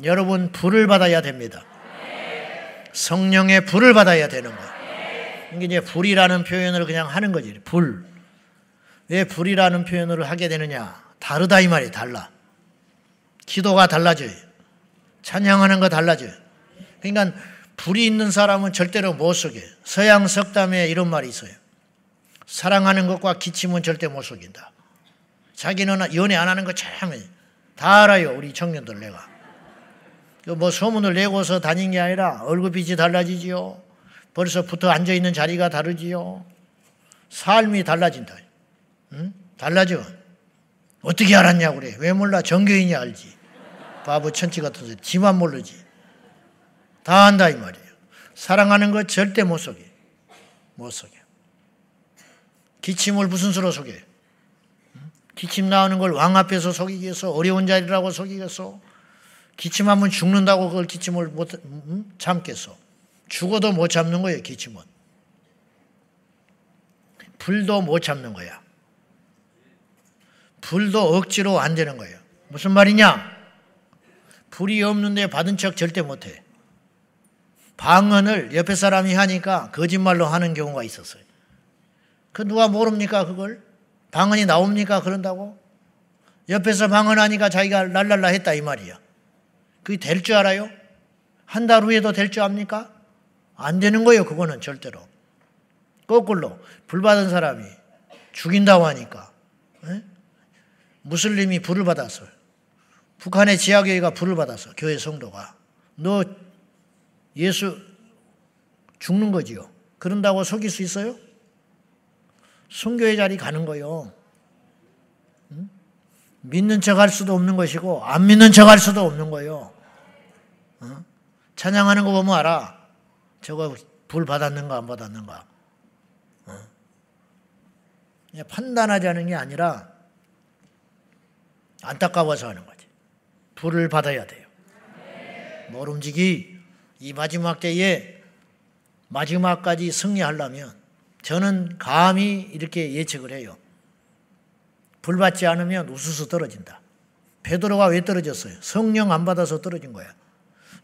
여러분 불을 받아야 됩니다. 성령의 불을 받아야 되는 거예요. 이게 이제 불이라는 표현을 그냥 하는 거지. 불. 왜 불이라는 표현을 하게 되느냐? 다르다 이 말이에요. 달라. 기도가 달라져요. 찬양하는 거 달라져요. 그러니까 불이 있는 사람은 절대로 못 속여요. 서양 석담에 이런 말이 있어요. 사랑하는 것과 기침은 절대 못 속인다. 자기는 연애 안 하는 거 참 다 알아요. 우리 청년들 내가. 뭐 소문을 내고서 다닌 게 아니라 얼굴빛이 달라지지요. 벌써 붙어 앉아있는 자리가 다르지요. 삶이 달라진다. 응? 달라져. 어떻게 알았냐고 그래. 왜 몰라. 정교인이 알지. 바보 천치 같은 소리. 지만 모르지. 다 안다 이 말이에요. 사랑하는 거 절대 못 속여. 못 속여. 기침을 무슨 수로 속여? 기침 나오는 걸 왕 앞에서 속이겠어? 어려운 자리라고 속이겠어? 기침하면 죽는다고 그걸 기침을 못 참겠어? 죽어도 못 참는 거예요. 기침은. 불도 못 참는 거야. 불도 억지로 안 되는 거예요. 무슨 말이냐? 불이 없는데 받은 척 절대 못해. 방언을 옆에 사람이 하니까 거짓말로 하는 경우가 있었어요. 그 누가 모릅니까 그걸? 방언이 나옵니까 그런다고? 옆에서 방언하니까 자기가 랄랄라 했다 이 말이야. 그게 될 줄 알아요? 한 달 후에도 될 줄 압니까? 안 되는 거예요. 그거는 절대로. 거꾸로 불 받은 사람이 죽인다고 하니까 무슬림이 불을 받았어요. 북한의 지하교회가 불을 받았어. 교회 성도가. 너 예수 죽는 거지요. 그런다고 속일 수 있어요? 순교의 자리 가는 거요. 믿는 척 할 수도 없는 것이고 안 믿는 척 할 수도 없는 거예요. 찬양하는 거 보면 알아. 저거 불 받았는가 안 받았는가. 그냥 판단하자는 게 아니라 안타까워서 하는 거지. 불을 받아야 돼요. 모름지기 이 마지막 때에 마지막까지 승리하려면 저는 감히 이렇게 예측을 해요. 불 받지 않으면 우수수 떨어진다. 베드로가 왜 떨어졌어요? 성령 안 받아서 떨어진 거야.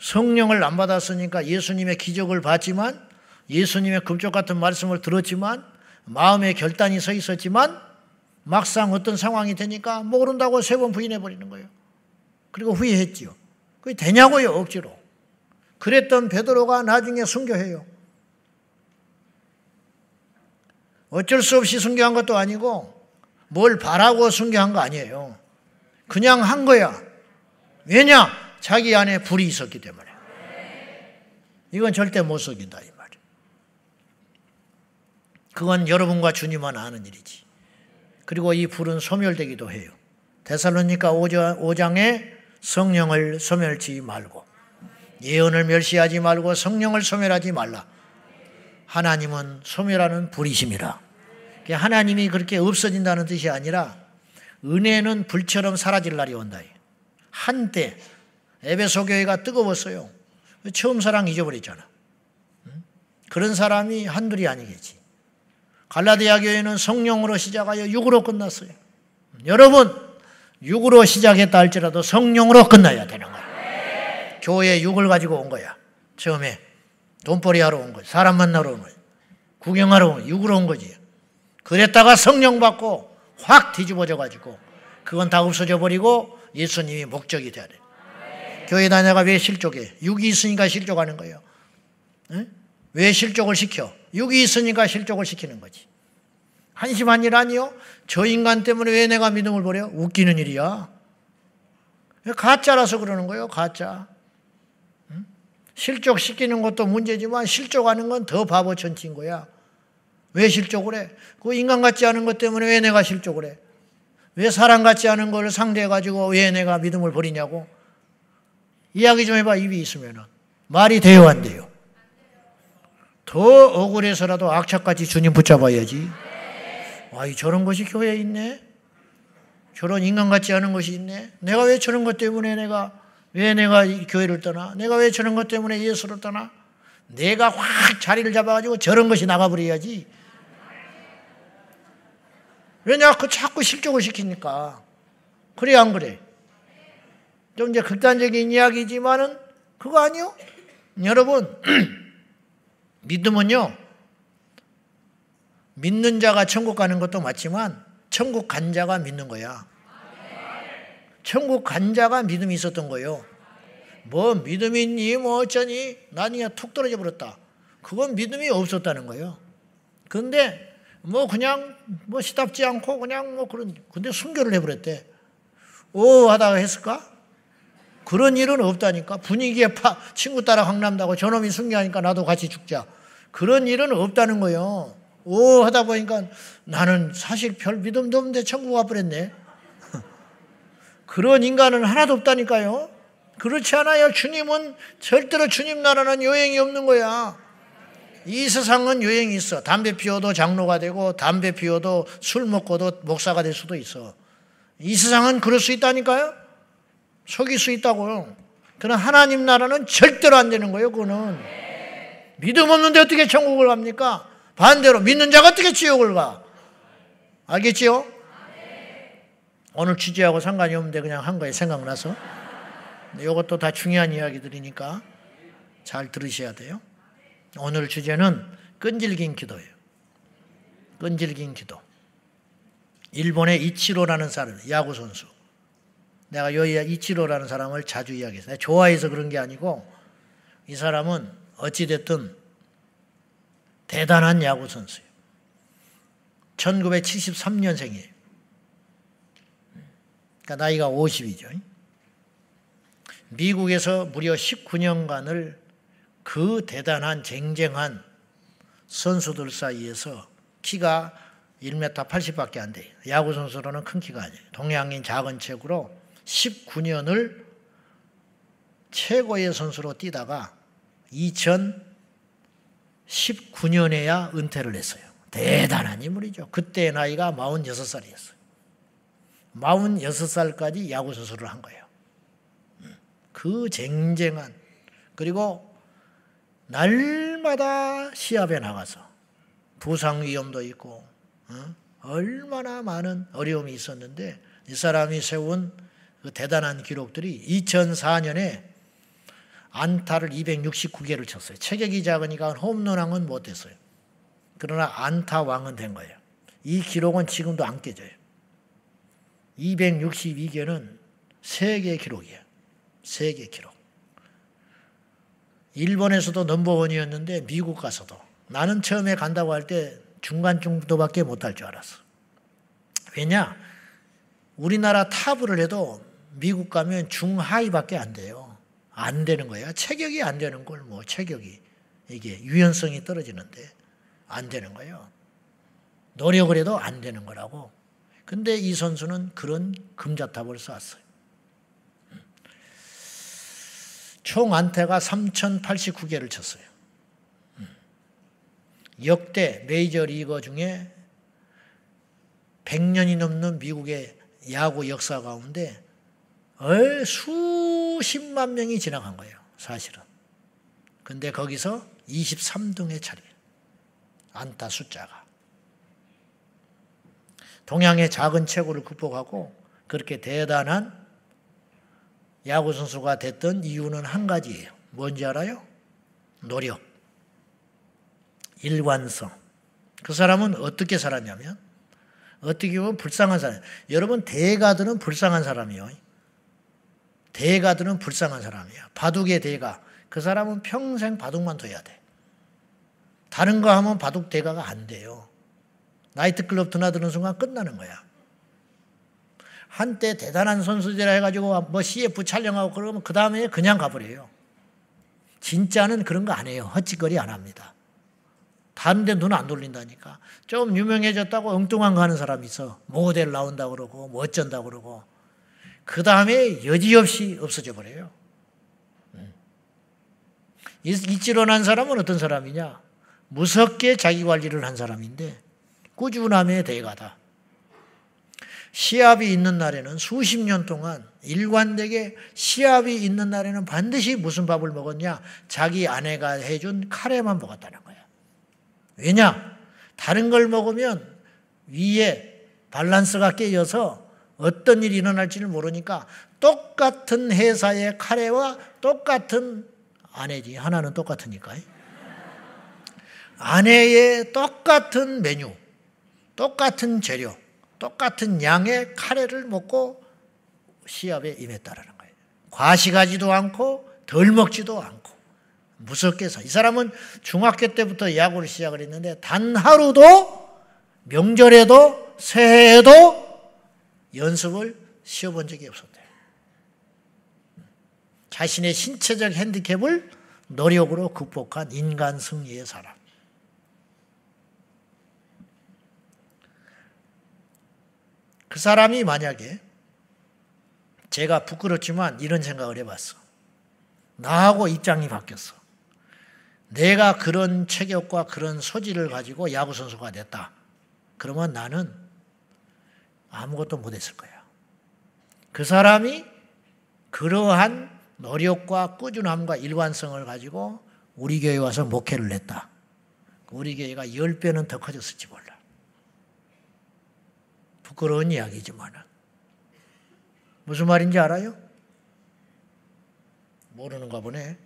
성령을 안 받았으니까 예수님의 기적을 봤지만 예수님의 금쪽 같은 말씀을 들었지만 마음의 결단이 서 있었지만 막상 어떤 상황이 되니까 모른다고 3번 부인해버리는 거예요. 그리고 후회했지요. 그게 되냐고요 억지로. 그랬던 베드로가 나중에 순교해요. 어쩔 수 없이 순교한 것도 아니고 뭘 바라고 순교한 거 아니에요. 그냥 한 거야. 왜냐? 자기 안에 불이 있었기 때문에. 이건 절대 못 속인다 이 말이에요. 그건 여러분과 주님만 아는 일이지. 그리고 이 불은 소멸되기도 해요. 데살로니가 5장에 성령을 소멸치 말고 예언을 멸시하지 말고 성령을 소멸하지 말라. 하나님은 소멸하는 불이심이라. 하나님이 그렇게 없어진다는 뜻이 아니라 은혜는 불처럼 사라질 날이 온다. 한때 에베소 교회가 뜨거웠어요. 처음 사랑 잊어버렸잖아. 그런 사람이 한둘이 아니겠지. 갈라디아 교회는 성령으로 시작하여 육으로 끝났어요. 여러분 육으로 시작했다 할지라도 성령으로 끝나야 되는 거야. 교회에 육을 가지고 온 거야. 처음에 돈벌이 하러 온 거야. 사람 만나러 온 거야. 구경하러 온 거야. 육으로 온 거지. 그랬다가 성령 받고 확 뒤집어져 가지고 그건 다 없어져 버리고 예수님이 목적이 돼야 돼. 교회 다녀가 왜 실족해? 육이 있으니까 실족하는 거예요. 응? 왜 실족을 시켜? 육이 있으니까 실족을 시키는 거지. 한심한 일 아니요? 저 인간 때문에 왜 내가 믿음을 버려? 웃기는 일이야. 가짜라서 그러는 거예요. 가짜. 응? 실족시키는 것도 문제지만 실족하는 건 더 바보 천치인 거야. 왜 실족을 해? 그 인간 같지 않은 것 때문에 왜 내가 실족을 해? 왜 사람 같지 않은 걸 상대해가지고 왜 내가 믿음을 버리냐고? 이야기 좀 해봐. 입이 있으면은. 말이 돼요 안 돼요? 더 억울해서라도 악착같이 주님 붙잡아야지. 아, 저런 것이 교회에 있네? 저런 인간 같지 않은 것이 있네? 내가 왜 저런 것 때문에 왜 내가 이 교회를 떠나? 내가 왜 저런 것 때문에 예수를 떠나? 내가 확 자리를 잡아가지고 저런 것이 나가버려야지. 왜냐? 그 자꾸 실족을 시키니까. 그래 안 그래? 좀 이제 극단적인 이야기지만은 그거 아니요? 여러분, 믿음은요, 믿는 자가 천국 가는 것도 맞지만 천국 간 자가 믿는 거야. 천국 간 자가 믿음이 있었던 거예요. 뭐 믿음이 있니 뭐 어쩌니 난 그냥 툭 떨어져 버렸다. 그건 믿음이 없었다는 거예요. 그런데 뭐 그냥 뭐 시답지 않고 그냥 뭐 그런, 근데 순교를 해버렸대. 오 하다가 했을까? 그런 일은 없다니까. 분위기에 친구 따라 강남다고 저놈이 순교하니까 나도 같이 죽자. 그런 일은 없다는 거예요. 오 하다 보니까 나는 사실 별 믿음도 없는데 천국 와버렸네. 그런 인간은 하나도 없다니까요. 그렇지 않아요. 주님은 절대로 주님 나라는 여행이 없는 거야. 이 세상은 여행이 있어. 담배 피워도 장로가 되고 담배 피워도 술 먹고도 목사가 될 수도 있어. 이 세상은 그럴 수 있다니까요. 속일 수 있다고요. 그러나 하나님 나라는 절대로 안 되는 거예요. 그거는 믿음 없는데 어떻게 천국을 갑니까? 반대로 믿는 자가 어떻게 지옥을 가? 알겠지요? 오늘 주제하고 상관이 없는데 그냥 한 거에 생각나서. 이것도 다 중요한 이야기들이니까 잘 들으셔야 돼요. 오늘 주제는 끈질긴 기도예요. 끈질긴 기도. 일본의 이치로라는 사람, 야구 선수. 내가 여기 이치로라는 사람을 자주 이야기했어요. 내가 좋아해서 그런 게 아니고 이 사람은 어찌됐든 대단한 야구 선수예요. 1973년생이에요. 그러니까 나이가 50이죠. 미국에서 무려 19년간을 그 대단한 쟁쟁한 선수들 사이에서 키가 1m 80밖에 안 돼요. 야구 선수로는 큰 키가 아니에요. 동양인 작은 체구로 19년을 최고의 선수로 뛰다가 2019년에야 은퇴를 했어요. 대단한 인물이죠. 그때 나이가 46살이었어요. 46살까지 야구 선수를 한 거예요. 그 쟁쟁한, 그리고 날마다 시합에 나가서 부상 위험도 있고 얼마나 많은 어려움이 있었는데 이 사람이 세운 그 대단한 기록들이 2004년에 안타를 269개를 쳤어요. 체격이 작으니까 홈런왕은 못했어요. 그러나 안타왕은 된 거예요. 이 기록은 지금도 안 깨져요. 262개는 세계 기록이에요. 세계 기록. 일본에서도 넘버원이었는데 미국 가서도 나는 처음에 간다고 할 때 중간 정도밖에 못할 줄 알았어. 왜냐? 우리나라 타부를 해도 미국 가면 중하위밖에 안 돼요. 안 되는 거야. 체격이 안 되는 걸 뭐 체격이 이게 유연성이 떨어지는데 안 되는 거예요. 노력을 해도 안 되는 거라고. 근데 이 선수는 그런 금자탑을 쌓았어요. 총 안타가 3089개를 쳤어요. 역대 메이저리거 중에 100년이 넘는 미국의 야구 역사 가운데 수십만 명이 지나간 거예요. 사실은. 근데 거기서 23등에 차려요. 안타 숫자가. 동양의 작은 체구를 극복하고 그렇게 대단한 야구 선수가 됐던 이유는 한 가지예요. 뭔지 알아요? 노력, 일관성. 그 사람은 어떻게 살았냐면 어떻게 보면 불쌍한 사람. 여러분 대가들은 불쌍한 사람이에요. 대가들은 불쌍한 사람이야. 바둑의 대가. 그 사람은 평생 바둑만 둬야 돼. 다른 거 하면 바둑 대가가 안 돼요. 나이트클럽 드나드는 순간 끝나는 거야. 한때 대단한 선수들이라 해가지고 뭐 CF 촬영하고 그러면 그 다음에 그냥 가버려요. 진짜는 그런 거 안 해요. 헛짓거리 안 합니다. 다른 데 눈 안 돌린다니까. 좀 유명해졌다고 엉뚱한 거 하는 사람이 있어. 모델 나온다고 그러고 뭐 어쩐다고 그러고 그 다음에 여지없이 없어져 버려요. 이치로난 사람은 어떤 사람이냐? 무섭게 자기 관리를 한 사람인데 꾸준함의 대가다. 시합이 있는 날에는 수십 년 동안 일관되게 시합이 있는 날에는 반드시 무슨 밥을 먹었냐? 자기 아내가 해준 카레만 먹었다는 거야. 왜냐? 다른 걸 먹으면 위에 밸런스가 깨져서 어떤 일이 일어날지를 모르니까 똑같은 회사의 카레와 똑같은 아내지. 하나는 똑같으니까. 아내의 똑같은 메뉴, 똑같은 재료, 똑같은 양의 카레를 먹고 시합에 임했다라는 거예요. 과식하지도 않고 덜 먹지도 않고 무섭게 사. 이 사람은 중학교 때부터 야구를 시작을 했는데 단 하루도 명절에도 새해에도 연습을 쉬어본 적이 없었대요. 자신의 신체적 핸디캡을 노력으로 극복한 인간 승리의 사람. 그 사람이 만약에 제가 부끄럽지만 이런 생각을 해봤어. 나하고 입장이 바뀌었어. 내가 그런 체격과 그런 소질을 가지고 야구선수가 됐다. 그러면 나는 아무것도 못했을 거야. 그 사람이 그러한 노력과 꾸준함과 일관성을 가지고 우리 교회에 와서 목회를 했다. 우리 교회가 10배는 더 커졌을지 몰라. 부끄러운 이야기지만 무슨 말인지 알아요? 모르는가 보네.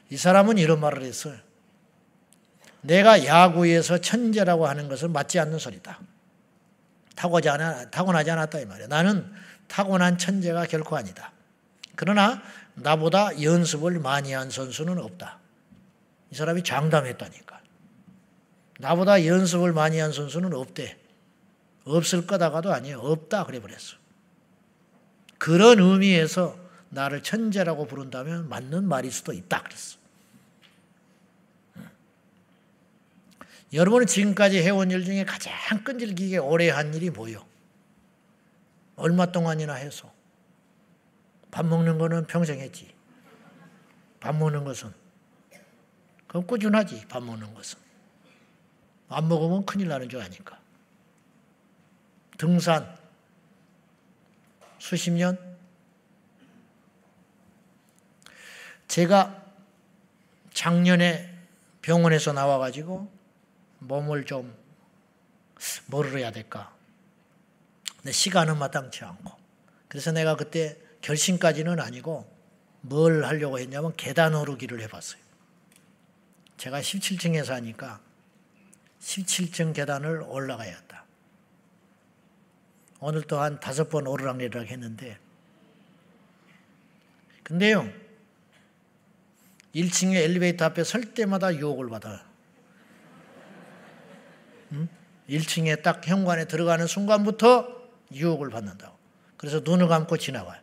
이 사람은 이런 말을 했어요. 내가 야구에서 천재라고 하는 것은 맞지 않는 소리다. 타고나지 않았다 이 말이야. 나는 타고난 천재가 결코 아니다. 그러나 나보다 연습을 많이 한 선수는 없다. 이 사람이 장담했다니까. 나보다 연습을 많이 한 선수는 없대. 없을 거다가도 아니에요. 없다 그래 버렸어. 그런 의미에서 나를 천재라고 부른다면 맞는 말일 수도 있다 그랬어. 여러분은 지금까지 해온 일 중에 가장 끈질기게 오래 한 일이 뭐예요? 얼마 동안이나 해서? 밥 먹는 거는 평생 했지. 밥 먹는 것은. 그럼 꾸준하지, 밥 먹는 것은. 안 먹으면 큰일 나는 줄 아니까. 등산. 수십 년? 제가 작년에 병원에서 나와가지고 몸을 좀 뭐를 해야 될까? 근데 시간은 마땅치 않고. 그래서 내가 그때 결심까지는 아니고 뭘 하려고 했냐면 계단 오르기를 해봤어요. 제가 17층에 사니까 17층 계단을 올라가야 한다. 오늘 또 한 5번 오르락내리락 했는데 근데요 1층에 엘리베이터 앞에 설 때마다 유혹을 받아요. 1층에 딱 현관에 들어가는 순간부터 유혹을 받는다고. 그래서 눈을 감고 지나가요.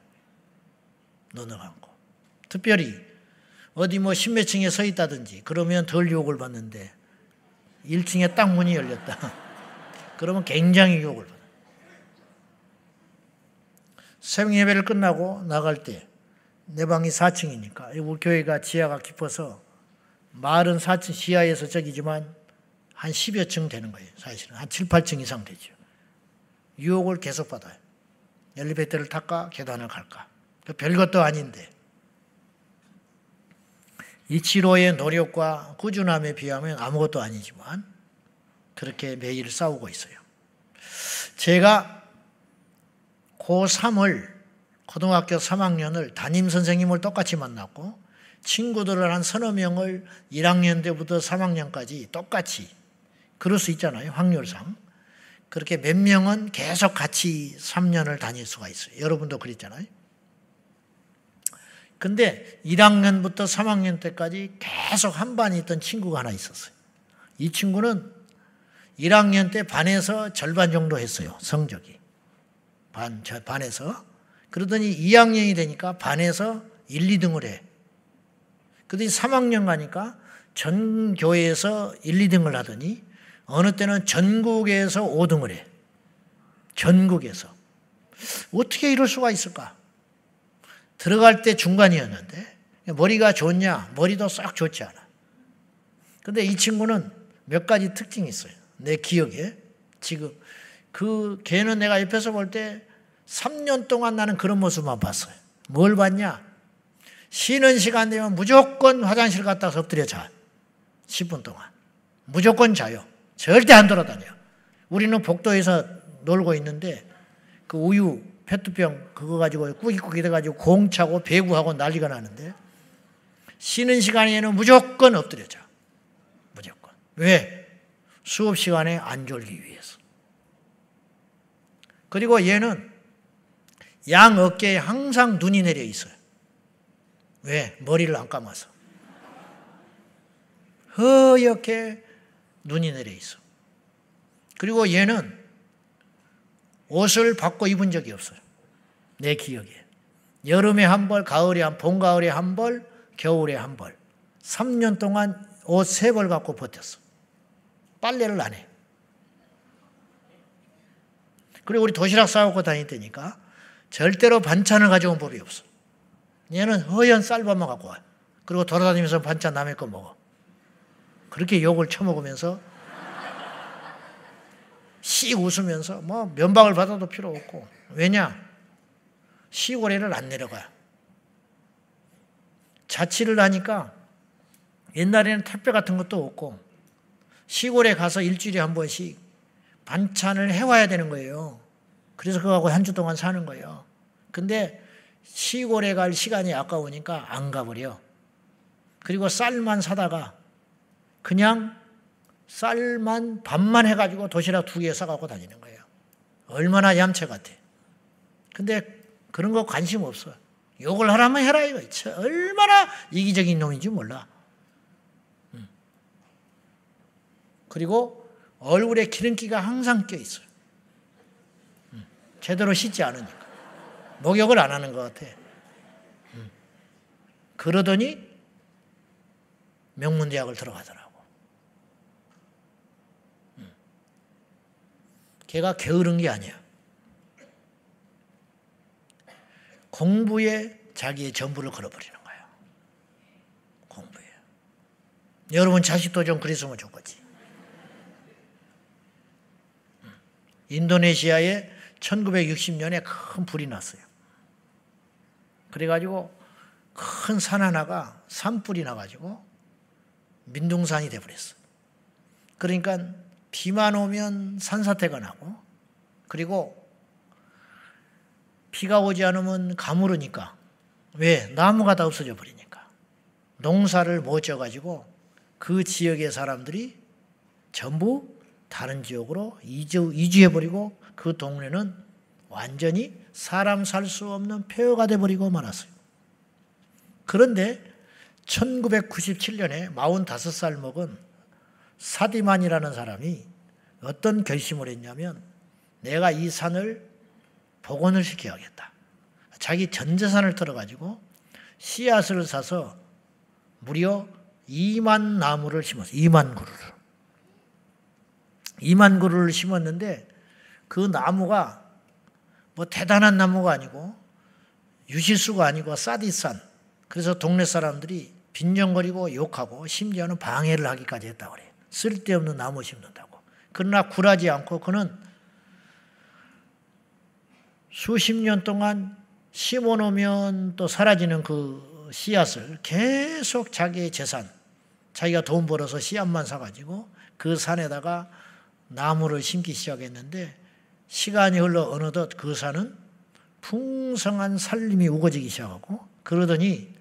눈을 감고. 특별히 어디 뭐 십몇 층에 서 있다든지 그러면 덜 유혹을 받는데 1층에 딱 문이 열렸다. 그러면 굉장히 유혹을 받아요. 새벽 예배를 끝나고 나갈 때 내 방이 4층이니까 우리 교회가 지하가 깊어서 말은 4층 지하에서 저기지만 한 10여 층 되는 거예요. 사실은 한 7, 8층 이상 되죠. 유혹을 계속 받아요. 엘리베이터를 탈까 계단을 갈까. 별것도 아닌데 이치로의 노력과 꾸준함에 비하면 아무것도 아니지만 그렇게 매일 싸우고 있어요. 제가 고3을 고등학교 3학년을 담임선생님을 똑같이 만났고 친구들을 한 서너 명을 1학년 때부터 3학년까지 똑같이 그럴 수 있잖아요. 확률상. 그렇게 몇 명은 계속 같이 3년을 다닐 수가 있어요. 여러분도 그랬잖아요. 근데 1학년부터 3학년 때까지 계속 한 반에 있던 친구가 하나 있었어요. 이 친구는 1학년 때 반에서 절반 정도 했어요. 성적이. 반에서. 그러더니 2학년이 되니까 반에서 1, 2등을 해. 그러더니 3학년 가니까 전 교회에서 1, 2등을 하더니 어느 때는 전국에서 5등을 해. 전국에서. 어떻게 이럴 수가 있을까? 들어갈 때 중간이었는데 머리가 좋냐? 머리도 싹 좋지 않아. 근데 이 친구는 몇 가지 특징이 있어요. 내 기억에. 지금 걔는 내가 옆에서 볼 때 3년 동안 나는 그런 모습만 봤어요. 뭘 봤냐? 쉬는 시간 되면 무조건 화장실 갔다 엎드려 자. 10분 동안. 무조건 자요. 절대 안 돌아다녀요. 우리는 복도에서 놀고 있는데 그 우유 페트병 그거 가지고 꾸깃꾸깃 해가지고 공 차고 배구하고 난리가 나는데 쉬는 시간에는 무조건 엎드려져. 무조건. 왜? 수업 시간에 안 졸기 위해서. 그리고 얘는 양 어깨에 항상 눈이 내려 있어요. 왜? 머리를 안 감아서. 허옇게 눈이 내려 있어. 그리고 얘는 옷을 바꿔 입은 적이 없어요. 내 기억에. 여름에 한 벌, 가을에 한, 봄, 가을에 한 벌, 겨울에 한 벌. 3년 동안 옷 3벌 갖고 버텼어. 빨래를 안 해. 그리고 우리 도시락 싸갖고 다니다니까 절대로 반찬을 가져온 법이 없어. 얘는 허연 쌀밥만 갖고 와요. 그리고 돌아다니면서 반찬 남의 거 먹어. 그렇게 욕을 처먹으면서 씩 웃으면서 뭐 면박을 받아도 필요 없고. 왜냐? 시골에를 안 내려가요. 자취를 하니까 옛날에는 택배 같은 것도 없고 시골에 가서 일주일에 한 번씩 반찬을 해와야 되는 거예요. 그래서 그거하고 한 주 동안 사는 거예요. 근데 시골에 갈 시간이 아까우니까 안 가버려. 그리고 쌀만 사다가 그냥 쌀만 밥만 해가지고 도시락 2개 싸갖고 다니는 거예요. 얼마나 얌체 같아. 근데 그런 거 관심 없어. 욕을 하라면 해라 이거. 얼마나 이기적인 놈인지 몰라. 그리고 얼굴에 기름기가 항상 껴있어요. 제대로 씻지 않으니까. 목욕을 안 하는 것 같아. 그러더니 명문대학을 들어가더라고. 걔가 게으른 게 아니야. 공부에 자기의 전부를 걸어버리는 거야. 공부에. 여러분 자식도 좀 그랬으면 좋겠지. 인도네시아에 1960년에 큰 불이 났어요. 그래가지고 큰 산 하나가 산불이 나가지고 민둥산이 돼버렸어. 그러니까 비만 오면 산사태가 나고 그리고 비가 오지 않으면 가물으니까. 왜? 나무가 다 없어져 버리니까. 농사를 못 져가지고 그 지역의 사람들이 전부 다른 지역으로 이주해버리고 그 동네는 완전히 사람 살 수 없는 폐허가 돼버리고 말았어요. 그런데 1997년에 45살 먹은 사디만이라는 사람이 어떤 결심을 했냐면 내가 이 산을 복원을 시켜야겠다. 자기 전 재산을 털어가지고 씨앗을 사서 무려 2만 나무를 심었어요. 2만 그루를. 2만 그루를 심었는데 그 나무가 뭐 대단한 나무가 아니고 유실수가 아니고 사디산. 그래서 동네 사람들이 빈정거리고 욕하고 심지어는 방해를 하기까지 했다고 그래요. 쓸데없는 나무 심는다고. 그러나 굴하지 않고 그는 수십 년 동안 심어놓으면 또 사라지는 그 씨앗을 계속 자기의 재산, 자기가 돈 벌어서 씨앗만 사가지고 그 산에다가 나무를 심기 시작했는데 시간이 흘러 어느덧 그 산은 풍성한 산림이 우거지기 시작하고 그러더니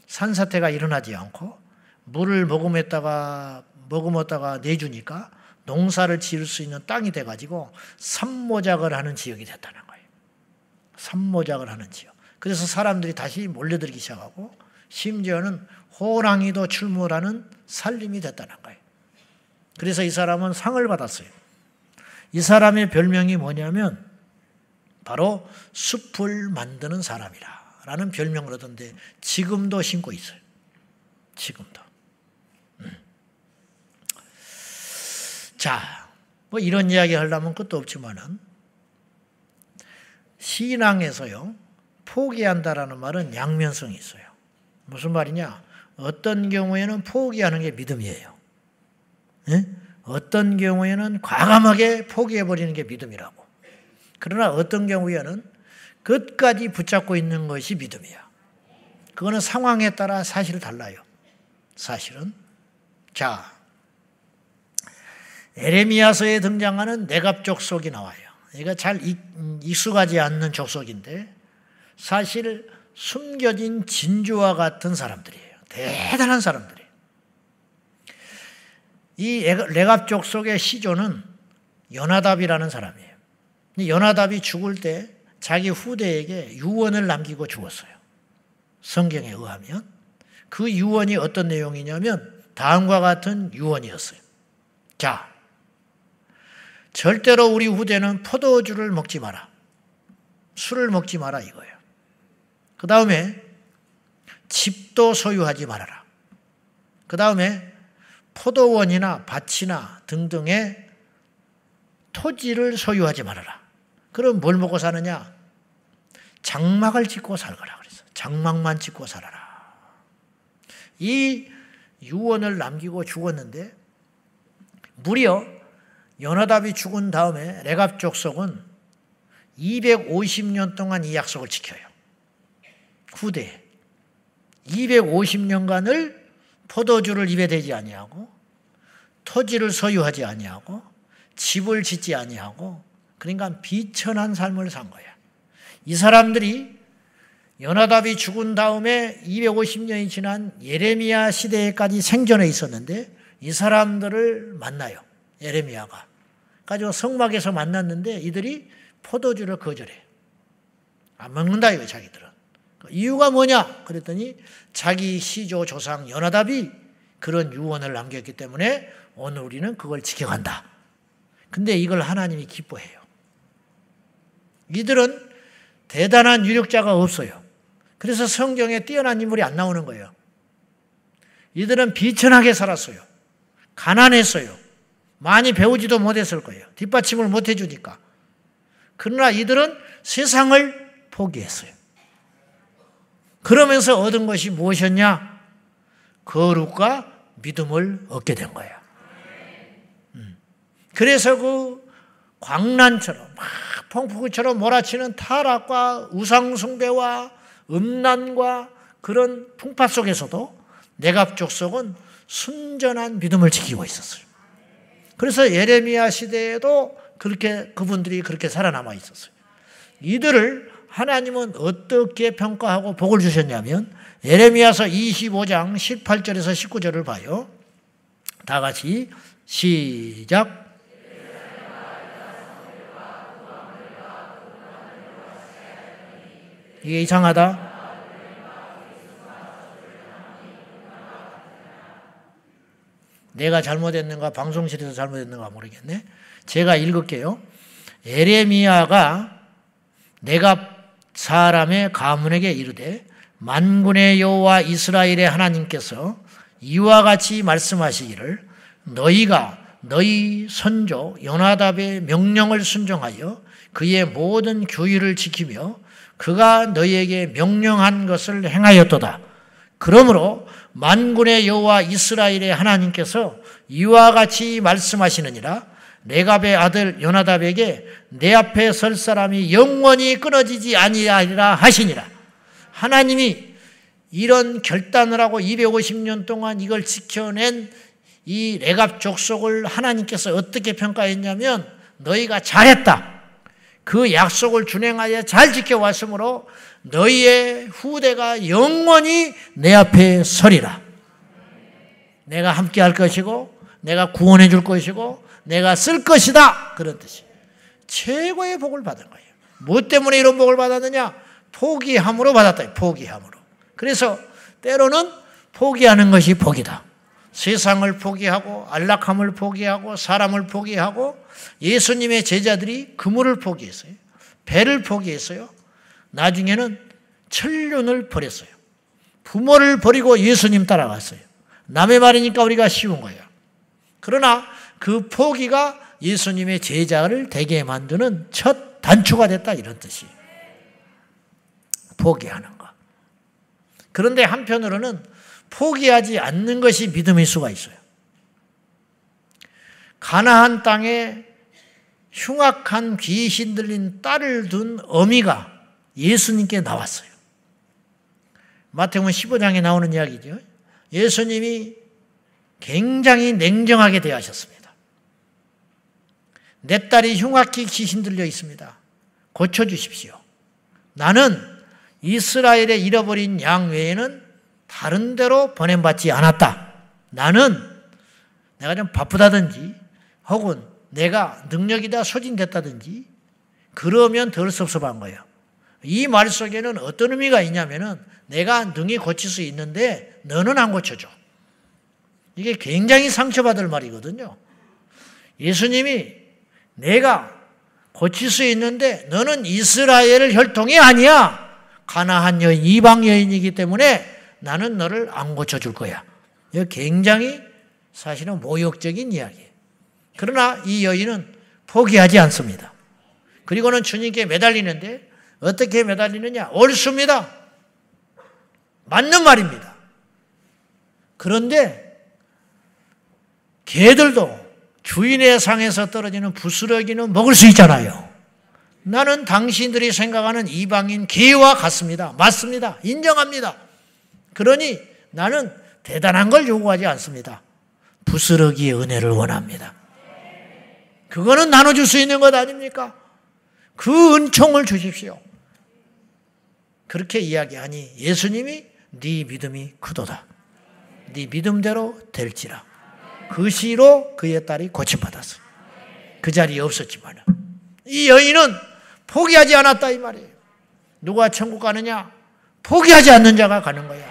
산사태가 일어나지 않고 물을 머금었다가 내주니까 농사를 지을 수 있는 땅이 돼가지고 산모작을 하는 지역이 됐다는 거예요. 산모작을 하는 지역. 그래서 사람들이 다시 몰려들기 시작하고 심지어는 호랑이도 출몰하는 산림이 됐다는 거예요. 그래서 이 사람은 상을 받았어요. 이 사람의 별명이 뭐냐면 바로 숲을 만드는 사람이라 라는 별명을 얻었는데 지금도 신고 있어요. 지금도. 자, 뭐 이런 이야기 하려면 끝도 없지만은 신앙에서요 포기한다라는 말은 양면성이 있어요. 무슨 말이냐? 어떤 경우에는 포기하는 게 믿음이에요. 예? 어떤 경우에는 과감하게 포기해버리는 게 믿음이라고. 그러나 어떤 경우에는 끝까지 붙잡고 있는 것이 믿음이야. 그거는 상황에 따라 사실 달라요. 사실은. 자, 에레미야서에 등장하는 내갑 족속이 나와요. 이거 잘 익숙하지 않는 족속인데 사실 숨겨진 진주와 같은 사람들이에요. 대단한 사람들이에요. 이 레갑 족속의 시조는 요나답이라는 사람이에요. 요나답이 죽을 때 자기 후대에게 유언을 남기고 죽었어요. 성경에 의하면. 그 유언이 어떤 내용이냐면 다음과 같은 유언이었어요. 자, 절대로 우리 후대는 포도주를 먹지 마라. 술을 먹지 마라 이거예요. 그 다음에 집도 소유하지 말아라. 그 다음에 포도원이나 밭이나 등등의 토지를 소유하지 말아라. 그럼 뭘 먹고 사느냐? 장막을 짓고 살거라 그랬어요. 장막만 짓고 살아라. 이 유언을 남기고 죽었는데 무려 요나답이 죽은 다음에 레갑 족속은 250년 동안 이 약속을 지켜요. 후대에 250년간을 포도주를 입에 대지 아니하고 토지를 소유하지 아니하고 집을 짓지 아니하고 그러니까 비천한 삶을 산 거야. 이 사람들이 요나답이 죽은 다음에 250년이 지난 예레미야 시대에까지 생존해 있었는데 이 사람들을 만나요. 예레미야가. 가지고 성막에서 만났는데 이들이 포도주를 거절해. 안 먹는다 이거 자기들은. 이유가 뭐냐? 그랬더니 자기 시조 조상 요나답이 그런 유언을 남겼기 때문에 오늘 우리는 그걸 지켜간다. 근데 이걸 하나님이 기뻐해요. 이들은 대단한 유력자가 없어요. 그래서 성경에 뛰어난 인물이 안 나오는 거예요. 이들은 비천하게 살았어요. 가난했어요. 많이 배우지도 못했을 거예요. 뒷받침을 못 해주니까. 그러나 이들은 세상을 포기했어요. 그러면서 얻은 것이 무엇이었냐? 거룩과 믿음을 얻게 된 거예요. 그래서 그 광란처럼 막 폭풍처럼 몰아치는 타락과 우상숭배와 음란과 그런 풍파 속에서도 레갑 족속은 순전한 믿음을 지키고 있었어요. 그래서 예레미야 시대에도 그분들이 그렇게 살아남아 있었어요. 이들을 하나님은 어떻게 평가하고 복을 주셨냐면 예레미야서 25장 18절에서 19절을 봐요. 다 같이 시작. 이게 이상하다. 내가 잘못했는가 방송실에서 잘못했는가 모르겠네. 제가 읽을게요. 예레미야가 내가 사람의 가문에게 이르되 만군의 여호와 이스라엘의 하나님께서 이와 같이 말씀하시기를 너희가 너희 선조 요나답의 명령을 순종하여 그의 모든 규율을 지키며 그가 너희에게 명령한 것을 행하였도다. 그러므로 만군의 여호와 이스라엘의 하나님께서 이와 같이 말씀하시느니라. 레갑의 아들 요나답에게 내 앞에 설 사람이 영원히 끊어지지 아니하리라 하시니라. 하나님이 이런 결단을 하고 250년 동안 이걸 지켜낸 이 레갑 족속을 하나님께서 어떻게 평가했냐면 너희가 잘했다. 그 약속을 준행하여 잘 지켜왔으므로 너희의 후대가 영원히 내 앞에 서리라. 내가 함께 할 것이고 내가 구원해 줄 것이고 내가 쓸 것이다. 그런 뜻이 최고의 복을 받은 거예요. 뭐 때문에 이런 복을 받았느냐? 포기함으로 받았다. 포기함으로. 그래서 때로는 포기하는 것이 복이다. 세상을 포기하고 안락함을 포기하고 사람을 포기하고 예수님의 제자들이 그물을 포기했어요. 배를 포기했어요. 나중에는 천륜을 버렸어요. 부모를 버리고 예수님 따라갔어요. 남의 말이니까 우리가 쉬운 거예요. 그러나 그 포기가 예수님의 제자를 되게 만드는 첫 단추가 됐다 이런 뜻이. 포기하는 것. 그런데 한편으로는 포기하지 않는 것이 믿음일 수가 있어요. 가나안 땅에 흉악한 귀신 들린 딸을 둔 어미가 예수님께 나왔어요. 마태복음 15장에 나오는 이야기죠. 예수님이 굉장히 냉정하게 대하셨습니다. 내 딸이 흉악히 귀신 들려 있습니다. 고쳐주십시오. 나는 이스라엘에 잃어버린 양 외에는 다른 데로 보냄받지 않았다. 나는 내가 좀 바쁘다든지 혹은 내가 능력이 다 소진됐다든지 그러면 덜 섭섭한 거예요. 이 말 속에는 어떤 의미가 있냐면은 내가 능히 고칠 수 있는데 너는 안 고쳐줘. 이게 굉장히 상처받을 말이거든요. 예수님이 내가 고칠 수 있는데 너는 이스라엘 혈통이 아니야. 가나안 여인, 이방 여인이기 때문에 나는 너를 안 고쳐줄 거야. 이거 굉장히 사실은 모욕적인 이야기예요. 그러나 이 여인은 포기하지 않습니다. 그리고는 주님께 매달리는데 어떻게 매달리느냐? 옳습니다. 맞는 말입니다. 그런데 개들도 주인의 상에서 떨어지는 부스러기는 먹을 수 있잖아요. 나는 당신들이 생각하는 이방인 개와 같습니다. 맞습니다. 인정합니다. 그러니 나는 대단한 걸 요구하지 않습니다. 부스러기의 은혜를 원합니다. 그거는 나눠줄 수 있는 것 아닙니까? 그 은총을 주십시오. 그렇게 이야기하니 예수님이 네 믿음이 크도다. 네 믿음대로 될지라. 그 시로 그의 딸이 고침받았어요. 그 자리에 없었지만 이 여인은 포기하지 않았다 이 말이에요. 누가 천국 가느냐? 포기하지 않는 자가 가는 거야.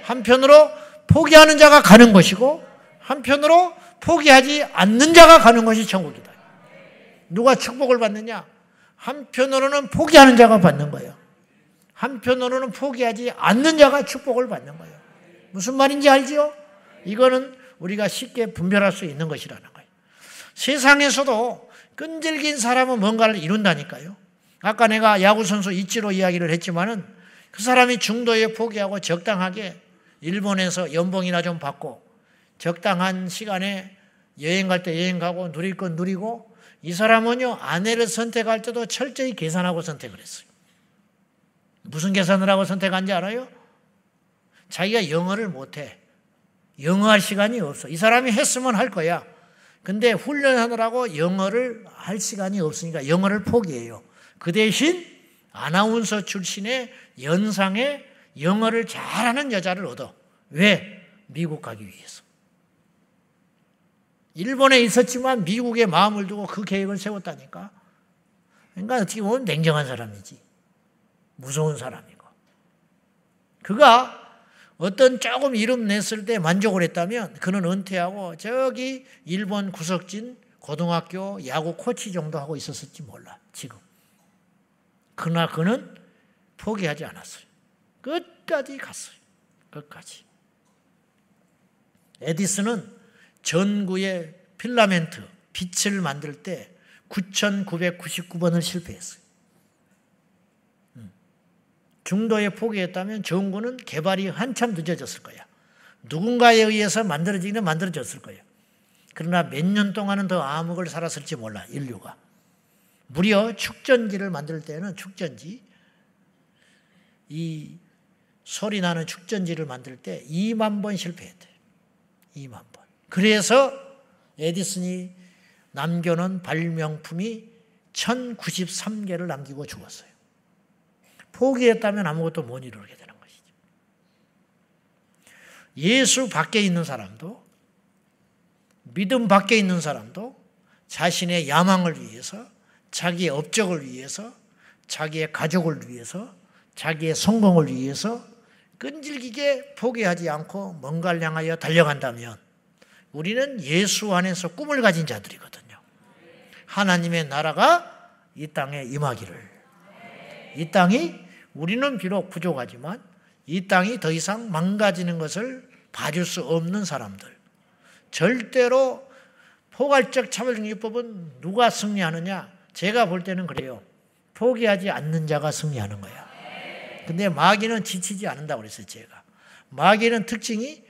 한편으로 포기하는 자가 가는 것이고 한편으로 포기하지 않는 자가 가는 것이 천국이다. 누가 축복을 받느냐? 한편으로는 포기하는 자가 받는 거예요. 한편으로는 포기하지 않는 자가 축복을 받는 거예요. 무슨 말인지 알지요? 이거는 우리가 쉽게 분별할 수 있는 것이라는 거예요. 세상에서도 끈질긴 사람은 뭔가를 이룬다니까요. 아까 내가 야구선수 이치로 이야기를 했지만은 그 사람이 중도에 포기하고 적당하게 일본에서 연봉이나 좀 받고 적당한 시간에 여행 갈 때 여행 가고 누릴 건 누리고 이 사람은요 아내를 선택할 때도 철저히 계산하고 선택을 했어요. 무슨 계산을 하고 선택한지 알아요? 자기가 영어를 못해. 영어할 시간이 없어. 이 사람이 했으면 할 거야. 근데 훈련하느라고 영어를 할 시간이 없으니까 영어를 포기해요. 그 대신 아나운서 출신의 연상에 영어를 잘하는 여자를 얻어. 왜? 미국 가기 위해서. 일본에 있었지만 미국에 마음을 두고 그 계획을 세웠다니까. 그러니까 어떻게 보면 냉정한 사람이지. 무서운 사람이고. 그가 어떤 조금 이름 냈을 때 만족을 했다면 그는 은퇴하고 저기 일본 구석진 고등학교 야구 코치 정도 하고 있었을지 몰라 지금. 그러나 그는 포기하지 않았어요. 끝까지 갔어요. 끝까지. 에디슨은 전구의 필라멘트, 빛을 만들 때 9,999번을 실패했어요. 중도에 포기했다면 전구는 개발이 한참 늦어졌을 거야. 누군가에 의해서 만들어지기는 만들어졌을 거예요. 그러나 몇 년 동안은 더 암흑을 살았을지 몰라, 인류가. 무려 축전지를 만들 때는 축전지, 이 소리 나는 축전지를 만들 때 2만 번 실패했대요. 2만 번. 그래서 에디슨이 남겨놓은 발명품이 1093개를 남기고 죽었어요. 포기했다면 아무것도 못 이루게 되는 것이죠. 예수 밖에 있는 사람도 믿음 밖에 있는 사람도 자신의 야망을 위해서 자기의 업적을 위해서 자기의 가족을 위해서 자기의 성공을 위해서 끈질기게 포기하지 않고 뭔가를 향하여 달려간다면 우리는 예수 안에서 꿈을 가진 자들이거든요. 하나님의 나라가 이 땅에 임하기를. 이 땅이 우리는 비록 부족하지만 이 땅이 더 이상 망가지는 것을 봐줄 수 없는 사람들. 절대로 포괄적 차별정리법은 누가 승리하느냐? 제가 볼 때는 그래요. 포기하지 않는 자가 승리하는 거야. 근데 마귀는 지치지 않는다고 그랬어요, 제가. 마귀는 특징이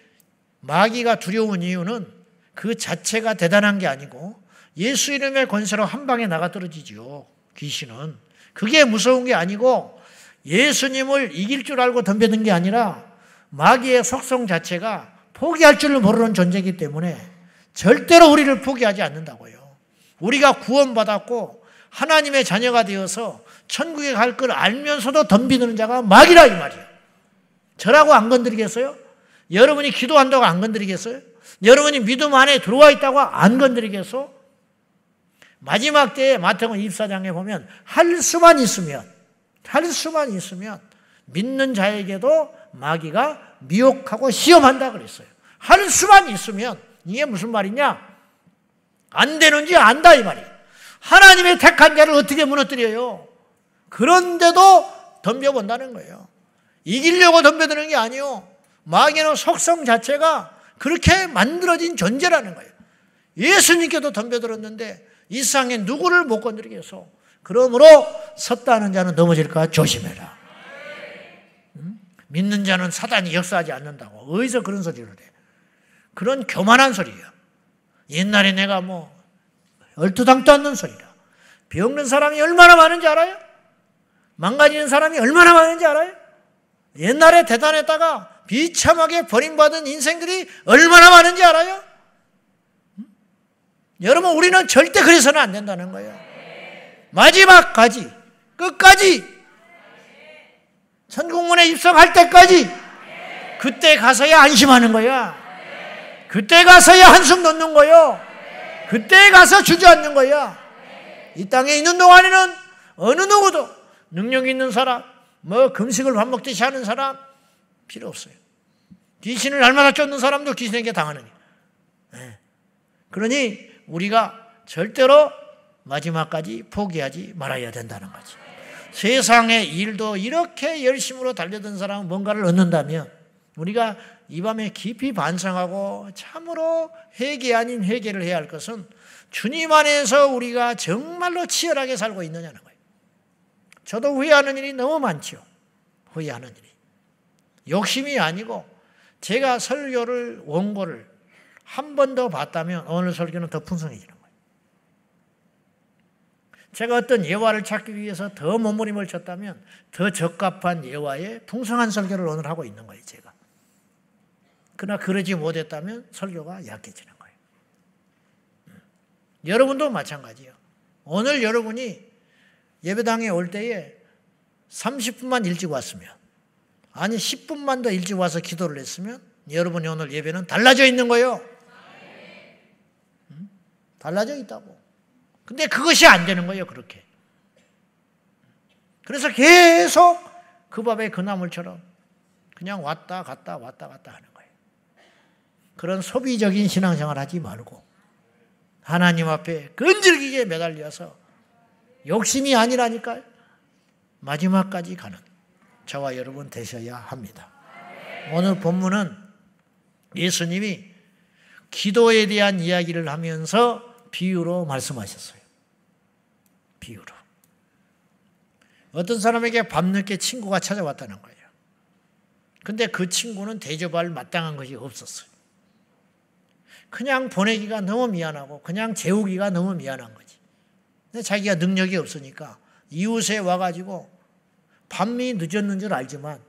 마귀가 두려운 이유는 그 자체가 대단한 게 아니고 예수 이름의 권세로 한 방에 나가 떨어지죠. 귀신은. 그게 무서운 게 아니고 예수님을 이길 줄 알고 덤벼든 게 아니라 마귀의 속성 자체가 포기할 줄을 모르는 존재이기 때문에 절대로 우리를 포기하지 않는다고요. 우리가 구원받았고 하나님의 자녀가 되어서 천국에 갈 걸 알면서도 덤비는 자가 마귀라 이 말이에요. 저라고 안 건드리겠어요? 여러분이 기도한다고 안 건드리겠어요? 여러분이 믿음 안에 들어와 있다고 안 건드리겠어? 마지막 때에 마태복음 24장에 보면 할 수만 있으면 믿는 자에게도 마귀가 미혹하고 시험한다 그랬어요. 할 수만 있으면 이게 무슨 말이냐? 안 되는지 안다 이 말이에요. 하나님의 택한 자를 어떻게 무너뜨려요? 그런데도 덤벼본다는 거예요. 이기려고 덤벼드는 게 아니에요. 마귀는 속성 자체가 그렇게 만들어진 존재라는 거예요. 예수님께도 덤벼들었는데 이 세상에 누구를 못 건드리겠어. 그러므로 섰다는 자는 넘어질까 조심해라. 믿는 자는 사단이 역사하지 않는다고. 어디서 그런 소리를 해. 그런 교만한 소리예요. 옛날에 내가 얼토당토 않는 소리라. 병든 사람이 얼마나 많은지 알아요? 망가지는 사람이 얼마나 많은지 알아요? 옛날에 대단했다가 비참하게 버림받은 인생들이 얼마나 많은지 알아요? 여러분, 우리는 절대 그래서는 안 된다는 거예요. 마지막까지, 끝까지, 천국문에 입성할 때까지, 그때 가서야 안심하는 거야. 그때 가서야 한숨 놓는 거요. 그때 가서 주저앉는 거야. 이 땅에 있는 동안에는 어느 누구도 능력 있는 사람, 금식을 밥 먹듯이 하는 사람 필요 없어요. 귀신을 날마다 쫓는 사람도 귀신에게 당하느니. 그러니 우리가 절대로 마지막까지 포기하지 말아야 된다는 거지. 세상의 일도 이렇게 열심으로 달려든 사람은 뭔가를 얻는다면 우리가 이 밤에 깊이 반성하고 참으로 회개 아닌 회개를 해야 할 것은 주님 안에서 우리가 정말로 치열하게 살고 있느냐는 거예요. 저도 후회하는 일이 너무 많죠. 후회하는 일이. 욕심이 아니고 제가 설교를 원고를 한 번 더 봤다면 오늘 설교는 더 풍성해지는 거예요. 제가 어떤 예화를 찾기 위해서 더 몸부림을 쳤다면 더 적합한 예화에 풍성한 설교를 오늘 하고 있는 거예요, 제가. 그러나 그러지 못했다면 설교가 약해지는 거예요. 여러분도 마찬가지예요. 오늘 여러분이 예배당에 올 때에 30분만 일찍 왔으면, 아니 10분만 더 일찍 와서 기도를 했으면 여러분이 오늘 예배는 달라져 있는 거예요. 달라져 있다고. 근데 그것이 안 되는 거예요, 그렇게. 그래서 계속 그 밥에 그 나물처럼 그냥 왔다 갔다 왔다 갔다 하는 거예요. 그런 소비적인 신앙생활 하지 말고 하나님 앞에 끈질기게 매달려서 욕심이 아니라니까요. 마지막까지 가는 저와 여러분 되셔야 합니다. 오늘 본문은 예수님이 기도에 대한 이야기를 하면서 비유로 말씀하셨어요. 비유로. 어떤 사람에게 밤늦게 친구가 찾아왔다는 거예요. 근데 그 친구는 대접할 마땅한 것이 없었어요. 그냥 보내기가 너무 미안하고 그냥 재우기가 너무 미안한 거지. 근데 자기가 능력이 없으니까 이웃에 와가지고 밤이 늦었는 줄 알지만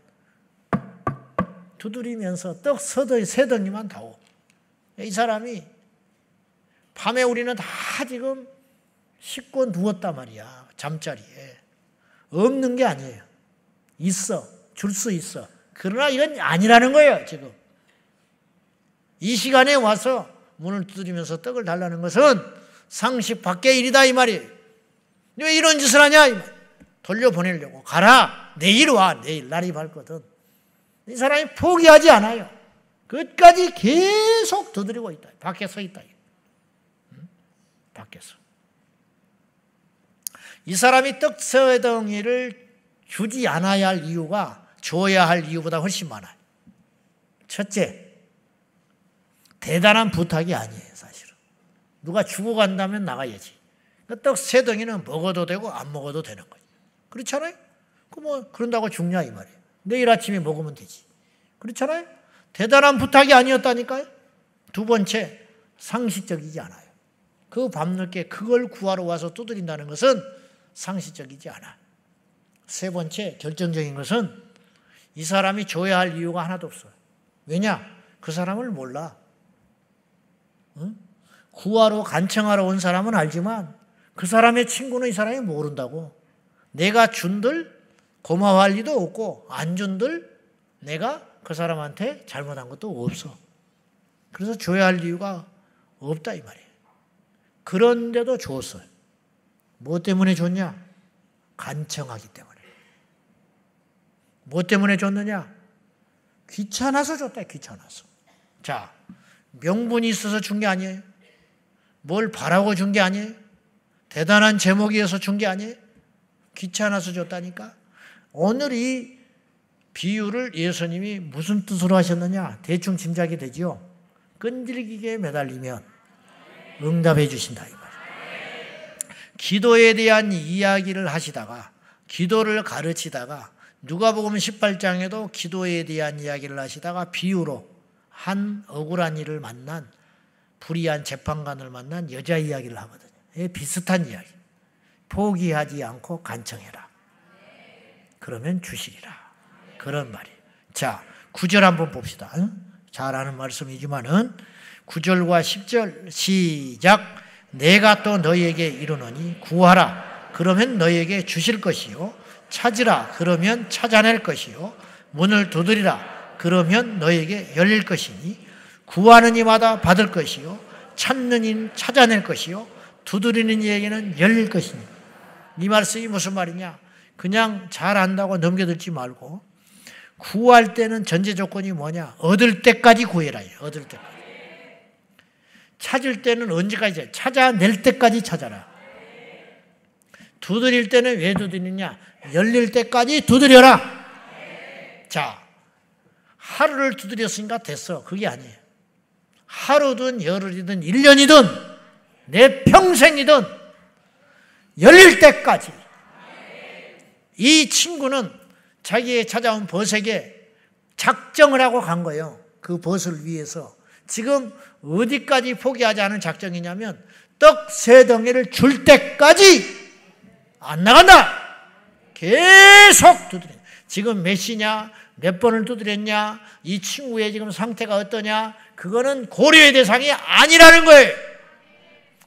두드리면서 떡 세 덩이만 다오. 이 사람이 밤에 우리는 다 지금 씻고 누웠단 말이야. 잠자리에. 없는 게 아니에요. 있어. 줄 수 있어. 그러나 이건 아니라는 거예요, 지금. 이 시간에 와서 문을 두드리면서 떡을 달라는 것은 상식 밖의 일이다 이 말이에요. 왜 이런 짓을 하냐? 이 말. 돌려보내려고. 가라. 내일 와. 내일 날이 밝거든. 이 사람이 포기하지 않아요. 끝까지 계속 두드리고 있다. 밖에 서 있다. 밖에서. 이 사람이 떡 세 덩이를 주지 않아야 할 이유가 줘야 할 이유보다 훨씬 많아요. 첫째, 대단한 부탁이 아니에요, 사실은. 누가 주고 간다면 나가야지. 떡 세 덩이는 먹어도 되고 안 먹어도 되는 거죠. 그렇잖아요? 그런다고 죽냐 이 말이에요. 내일 아침에 먹으면 되지. 그렇잖아요? 대단한 부탁이 아니었다니까요. 두 번째, 상식적이지 않아요. 그 밤늦게 그걸 구하러 와서 두드린다는 것은 상식적이지 않아. 세 번째, 결정적인 것은 이 사람이 줘야 할 이유가 하나도 없어요. 왜냐? 그 사람을 몰라. 응? 구하러 간청하러 온 사람은 알지만 그 사람의 친구는 이 사람이 모른다고. 내가 준들 고마워할 리도 없고 안 준들 내가 그 사람한테 잘못한 것도 없어. 그래서 줘야 할 이유가 없다 이 말이에요. 그런데도 줬어요. 뭐 때문에 줬냐? 간청하기 때문에. 뭐 때문에 줬느냐? 귀찮아서 줬다. 귀찮아서. 자, 명분이 있어서 준 게 아니에요. 뭘 바라고 준 게 아니에요. 대단한 제목이어서 준 게 아니에요. 귀찮아서 줬다니까. 오늘 이 비유를 예수님이 무슨 뜻으로 하셨느냐? 대충 짐작이 되지요. 끈질기게 매달리면 응답해 주신다 이 말이에요. 기도에 대한 이야기를 하시다가 기도를 가르치다가 누가복음 18장에도 기도에 대한 이야기를 하시다가 비유로 한 억울한 일을 만난 불의한 재판관을 만난 여자 이야기를 하거든요. 비슷한 이야기. 포기하지 않고 간청해라. 그러면 주시리라. 그런 말이에요. 자, 9절 한번 봅시다. 잘 아는 말씀이지만은 9절과 10절 시작. 내가 또 너희에게 이르노니 구하라. 그러면 너희에게 주실 것이요. 찾으라. 그러면 찾아낼 것이요. 문을 두드리라. 그러면 너희에게 열릴 것이니 구하는 이마다 받을 것이요. 찾는 이 찾아낼 것이요. 두드리는 이에게는 열릴 것이니. 이 말씀이 무슨 말이냐? 그냥 잘 안다고 넘겨들지 말고 구할 때는 전제 조건이 뭐냐? 얻을 때까지 구해라. 얻을 때까지. 찾을 때는 언제까지? 찾아낼 때까지 찾아라. 두드릴 때는 왜 두드리느냐? 열릴 때까지 두드려라. 자, 하루를 두드렸으니까 됐어. 그게 아니에요. 하루든 열흘이든 1년이든 내 평생이든 열릴 때까지. 이 친구는 자기의 찾아온 벗에게 작정을 하고 간 거예요. 그 벗을 위해서. 지금 어디까지 포기하지 않은 작정이냐면 떡 3덩이를 줄 때까지 안 나간다. 계속 두드려. 지금 몇 시냐? 몇 번을 두드렸냐? 이 친구의 지금 상태가 어떠냐? 그거는 고려의 대상이 아니라는 거예요.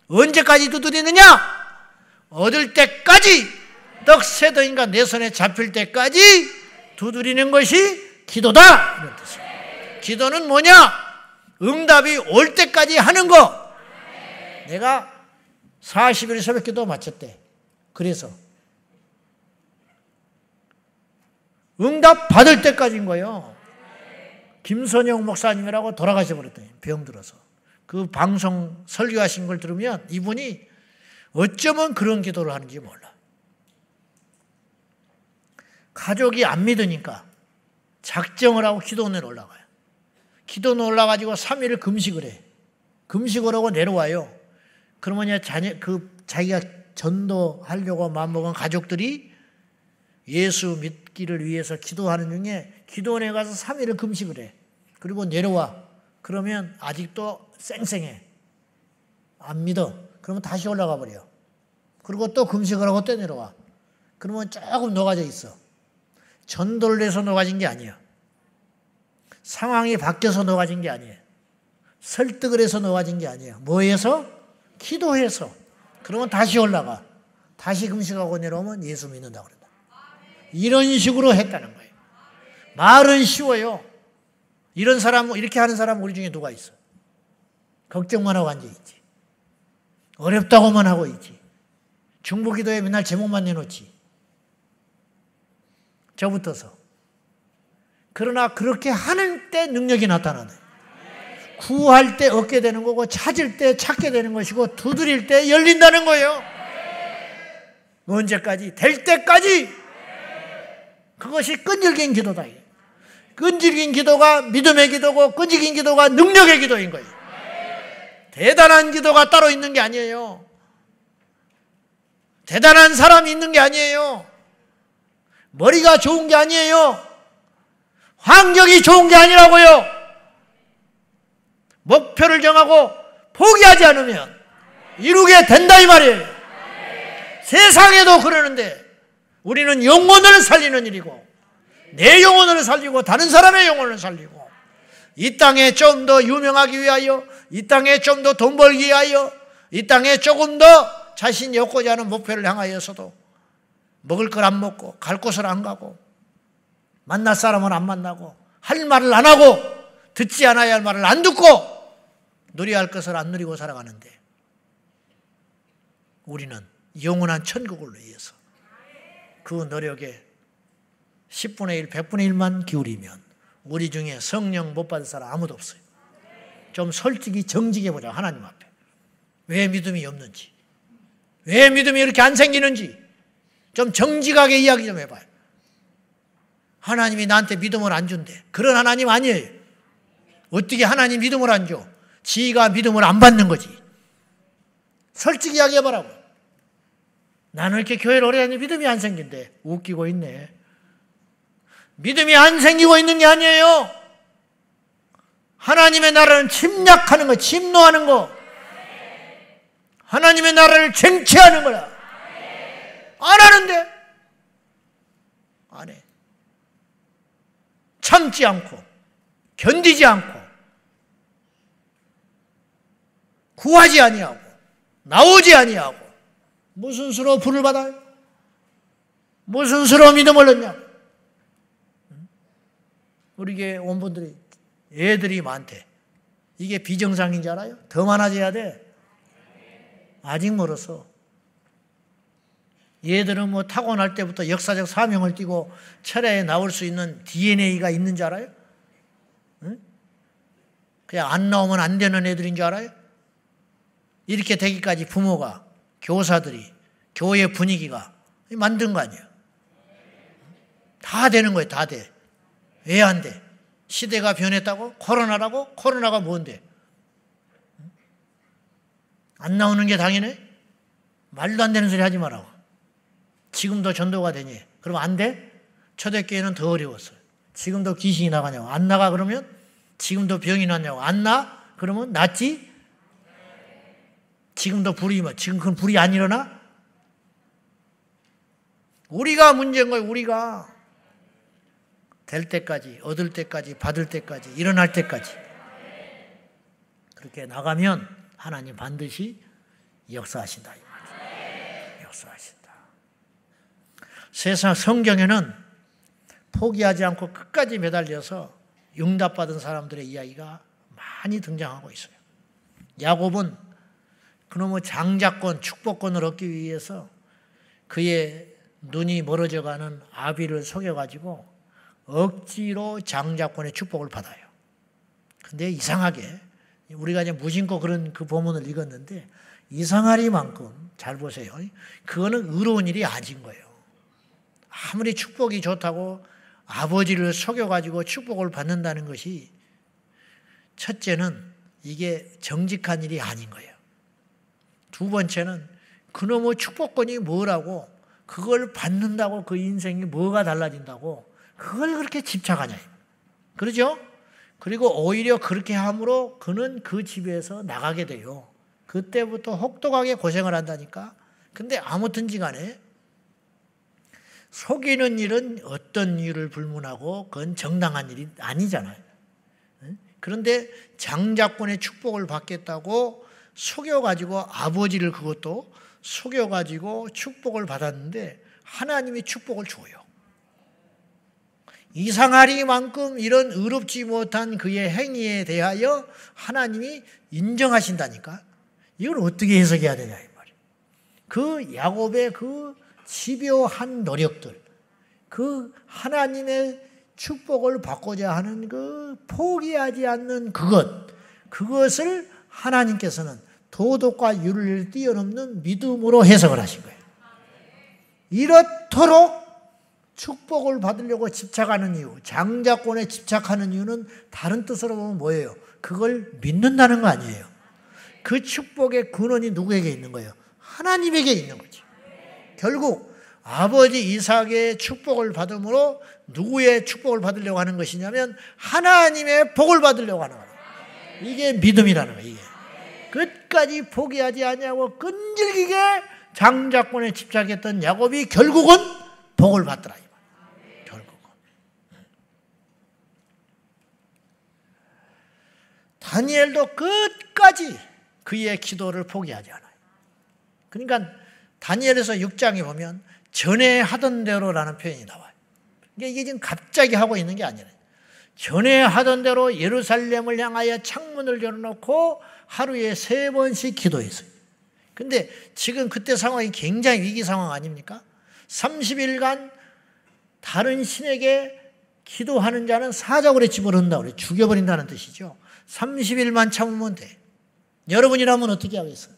언제까지 두드리느냐? 얻을 때까지, 떡 3덩이가 내 손에 잡힐 때까지 두드리는 것이 기도다. 이런 뜻이에요. 기도는 뭐냐? 응답이 올 때까지 하는 거. 내가 40일 새벽 기도 마쳤대. 그래서 응답 받을 때까지인 거예요. 김선영 목사님이라고 돌아가셔 버렸더니 병들어서. 그 방송 설교하신 걸 들으면 이분이 어쩌면 그런 기도를 하는지 몰라. 가족이 안 믿으니까 작정을 하고 기도원에 올라가요. 기도원에 올라가지고 3일을 금식을 해. 금식을 하고 내려와요. 그러면 자기가 전도하려고 마음먹은 가족들이 예수 믿기를 위해서 기도하는 중에 기도원에 가서 3일을 금식을 해. 그리고 내려와. 그러면 아직도 쌩쌩해. 안 믿어. 그러면 다시 올라가 버려. 그리고 또 금식을 하고 또 내려와. 그러면 조금 녹아져 있어. 전도를 해서 녹아진 게 아니야. 상황이 바뀌어서 녹아진 게 아니에요. 설득을 해서 녹아진 게 아니에요. 뭐해서? 기도해서. 그러면 다시 올라가. 다시 금식하고 내려오면 예수 믿는다고 그런다. 이런 식으로 했다는 거예요. 말은 쉬워요. 이런 사람, 이렇게 하는 사람 우리 중에 누가 있어? 걱정만 하고 앉아있지. 어렵다고만 하고 있지. 중보기도에 맨날 제목만 내놓지. 저부터서. 그러나 그렇게 하는 때 능력이 나타나네. 구할 때 얻게 되는 거고 찾을 때 찾게 되는 것이고 두드릴 때 열린다는 거예요. 언제까지? 될 때까지. 그것이 끈질긴 기도다. 끈질긴 기도가 믿음의 기도고 끈질긴 기도가 능력의 기도인 거예요. 대단한 기도가 따로 있는 게 아니에요. 대단한 사람이 있는 게 아니에요. 머리가 좋은 게 아니에요. 환경이 좋은 게 아니라고요. 목표를 정하고 포기하지 않으면 이루게 된다 이 말이에요. 세상에도 그러는데 우리는 영혼을 살리는 일이고 내 영혼을 살리고 다른 사람의 영혼을 살리고 이 땅에 좀 더 유명하기 위하여 이 땅에 좀 더 돈 벌기 위하여, 이 땅에 조금 더 자신이 얻고자 하는 목표를 향하여서도 먹을 걸 안 먹고, 갈 곳을 안 가고, 만날 사람은 안 만나고, 할 말을 안 하고, 듣지 않아야 할 말을 안 듣고, 누려야 할 것을 안 누리고 살아가는데, 우리는 영원한 천국을 위해서 그 노력에 10분의 1, 100분의 1만 기울이면 우리 중에 성령 못 받을 사람 아무도 없어요. 좀 솔직히 정직해 보자. 하나님 앞에 왜 믿음이 없는지, 왜 믿음이 이렇게 안 생기는지 좀 정직하게 이야기 좀 해봐요. 하나님이 나한테 믿음을 안 준대. 그런 하나님 아니에요. 어떻게 하나님 믿음을 안 줘? 지가 믿음을 안 받는 거지. 솔직히 이야기해보라고. 나는 이렇게 교회를 오래 다니는데 믿음이 안 생긴대. 웃기고 있네. 믿음이 안 생기고 있는 게 아니에요. 하나님의 나라는 침략하는 거, 침노하는 거. 하나님의 나라를 쟁취하는 거야. 안 하는데? 안 해. 참지 않고, 견디지 않고, 구하지 아니하고, 나오지 아니하고, 무슨 수로 불을 받아요? 무슨 수로 믿음을 얻냐고. 우리 교회 온 분들이 애들이 많대. 이게 비정상인 줄 알아요? 더 많아져야 돼. 아직 멀었어. 얘들은 뭐 타고날 때부터 역사적 사명을 띠고 철야에 나올 수 있는 DNA가 있는 줄 알아요? 응? 그냥 안 나오면 안 되는 애들인 줄 알아요? 이렇게 되기까지 부모가, 교사들이, 교회 분위기가 만든 거 아니에요. 다 되는 거예요. 다 돼. 왜 안 돼? 시대가 변했다고? 코로나라고? 코로나가 뭔데? 안 나오는 게 당연해? 말도 안 되는 소리 하지 말라고. 지금도 전도가 되니? 그럼 안 돼? 초대교회는 더 어려웠어요. 지금도 귀신이 나가냐고. 안 나가 그러면? 지금도 병이 났냐고. 안 나? 그러면 낫지? 지금도 불이, 지금 그건 불이 안 일어나? 우리가 문제인 거예요. 우리가. 될 때까지, 얻을 때까지, 받을 때까지, 일어날 때까지. 그렇게 나가면 하나님 반드시 역사하신다. 이 말이에요. 역사하신다. 세상 성경에는 포기하지 않고 끝까지 매달려서 응답받은 사람들의 이야기가 많이 등장하고 있어요. 야곱은 그놈의 장자권, 축복권을 얻기 위해서 그의 눈이 멀어져가는 아비를 속여가지고 억지로 장자권의 축복을 받아요. 근데 이상하게 우리가 이제 무심코 그런 그 본문을 읽었는데 이상하리만큼 잘 보세요. 그거는 의로운 일이 아닌 거예요. 아무리 축복이 좋다고 아버지를 속여가지고 축복을 받는다는 것이 첫째는 이게 정직한 일이 아닌 거예요. 두 번째는 그놈의 축복권이 뭐라고 그걸 받는다고 그 인생이 뭐가 달라진다고 그걸 그렇게 집착하냐. 그러죠? 그리고 오히려 그렇게 함으로 그는 그 집에서 나가게 돼요. 그때부터 혹독하게 고생을 한다니까. 근데 아무튼지 간에 속이는 일은 어떤 이유를 불문하고 그건 정당한 일이 아니잖아요. 그런데 장자권의 축복을 받겠다고 속여가지고 아버지를 그것도 속여가지고 축복을 받았는데 하나님이 축복을 줘요. 이상하리만큼 이런 의롭지 못한 그의 행위에 대하여 하나님이 인정하신다니까. 이걸 어떻게 해석해야 되냐 이 말이에요. 그 야곱의 그 집요한 노력들, 그 하나님의 축복을 받고자 하는 그 포기하지 않는 그것을 하나님께서는 도덕과 윤리를 뛰어넘는 믿음으로 해석을 하신 거예요. 이렇도록 축복을 받으려고 집착하는 이유, 장자권에 집착하는 이유는 다른 뜻으로 보면 뭐예요? 그걸 믿는다는 거 아니에요. 그 축복의 근원이 누구에게 있는 거예요? 하나님에게 있는 거지. 결국 아버지 이삭의 축복을 받음으로 누구의 축복을 받으려고 하는 것이냐면 하나님의 복을 받으려고 하는 거예요. 이게 믿음이라는 거예요. 이게. 끝까지 포기하지 아니하고 끈질기게 장자권에 집착했던 야곱이 결국은 복을 받더라. 다니엘도 끝까지 그의 기도를 포기하지 않아요. 그러니까 다니엘에서 6장에 보면 전에 하던 대로라는 표현이 나와요. 이게 지금 갑자기 하고 있는 게 아니라 전에 하던 대로 예루살렘을 향하여 창문을 열어놓고 하루에 3번씩 기도했어요. 근데 지금 그때 상황이 굉장히 위기 상황 아닙니까? 30일간 다른 신에게 기도하는 자는 사자굴에 집어넣는다고 그래요. 죽여버린다는 뜻이죠. 30일만 참으면 돼. 여러분이라면 어떻게 하겠어요?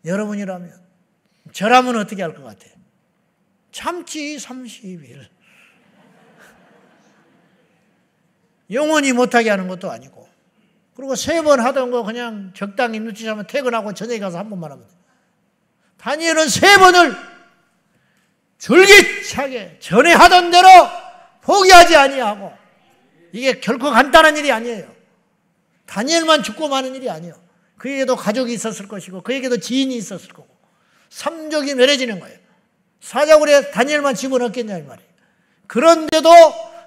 여러분이라면. 저라면 어떻게 할 것 같아요? 참지 30일. 영원히 못하게 하는 것도 아니고. 그리고 3번 하던 거 그냥 적당히 눈치차면 퇴근하고 저녁에 가서 한 번만 하면 돼요. 다니엘은 3번을 줄기차게 전에 하던 대로 포기하지 아니하고, 이게 결코 간단한 일이 아니에요. 다니엘만 죽고 마는 일이 아니에요. 그에게도 가족이 있었을 것이고 그에게도 지인이 있었을 거고 삼족이 멸해지는 거예요. 사자굴에 다니엘만 집어넣겠냐 이 말이에요. 그런데도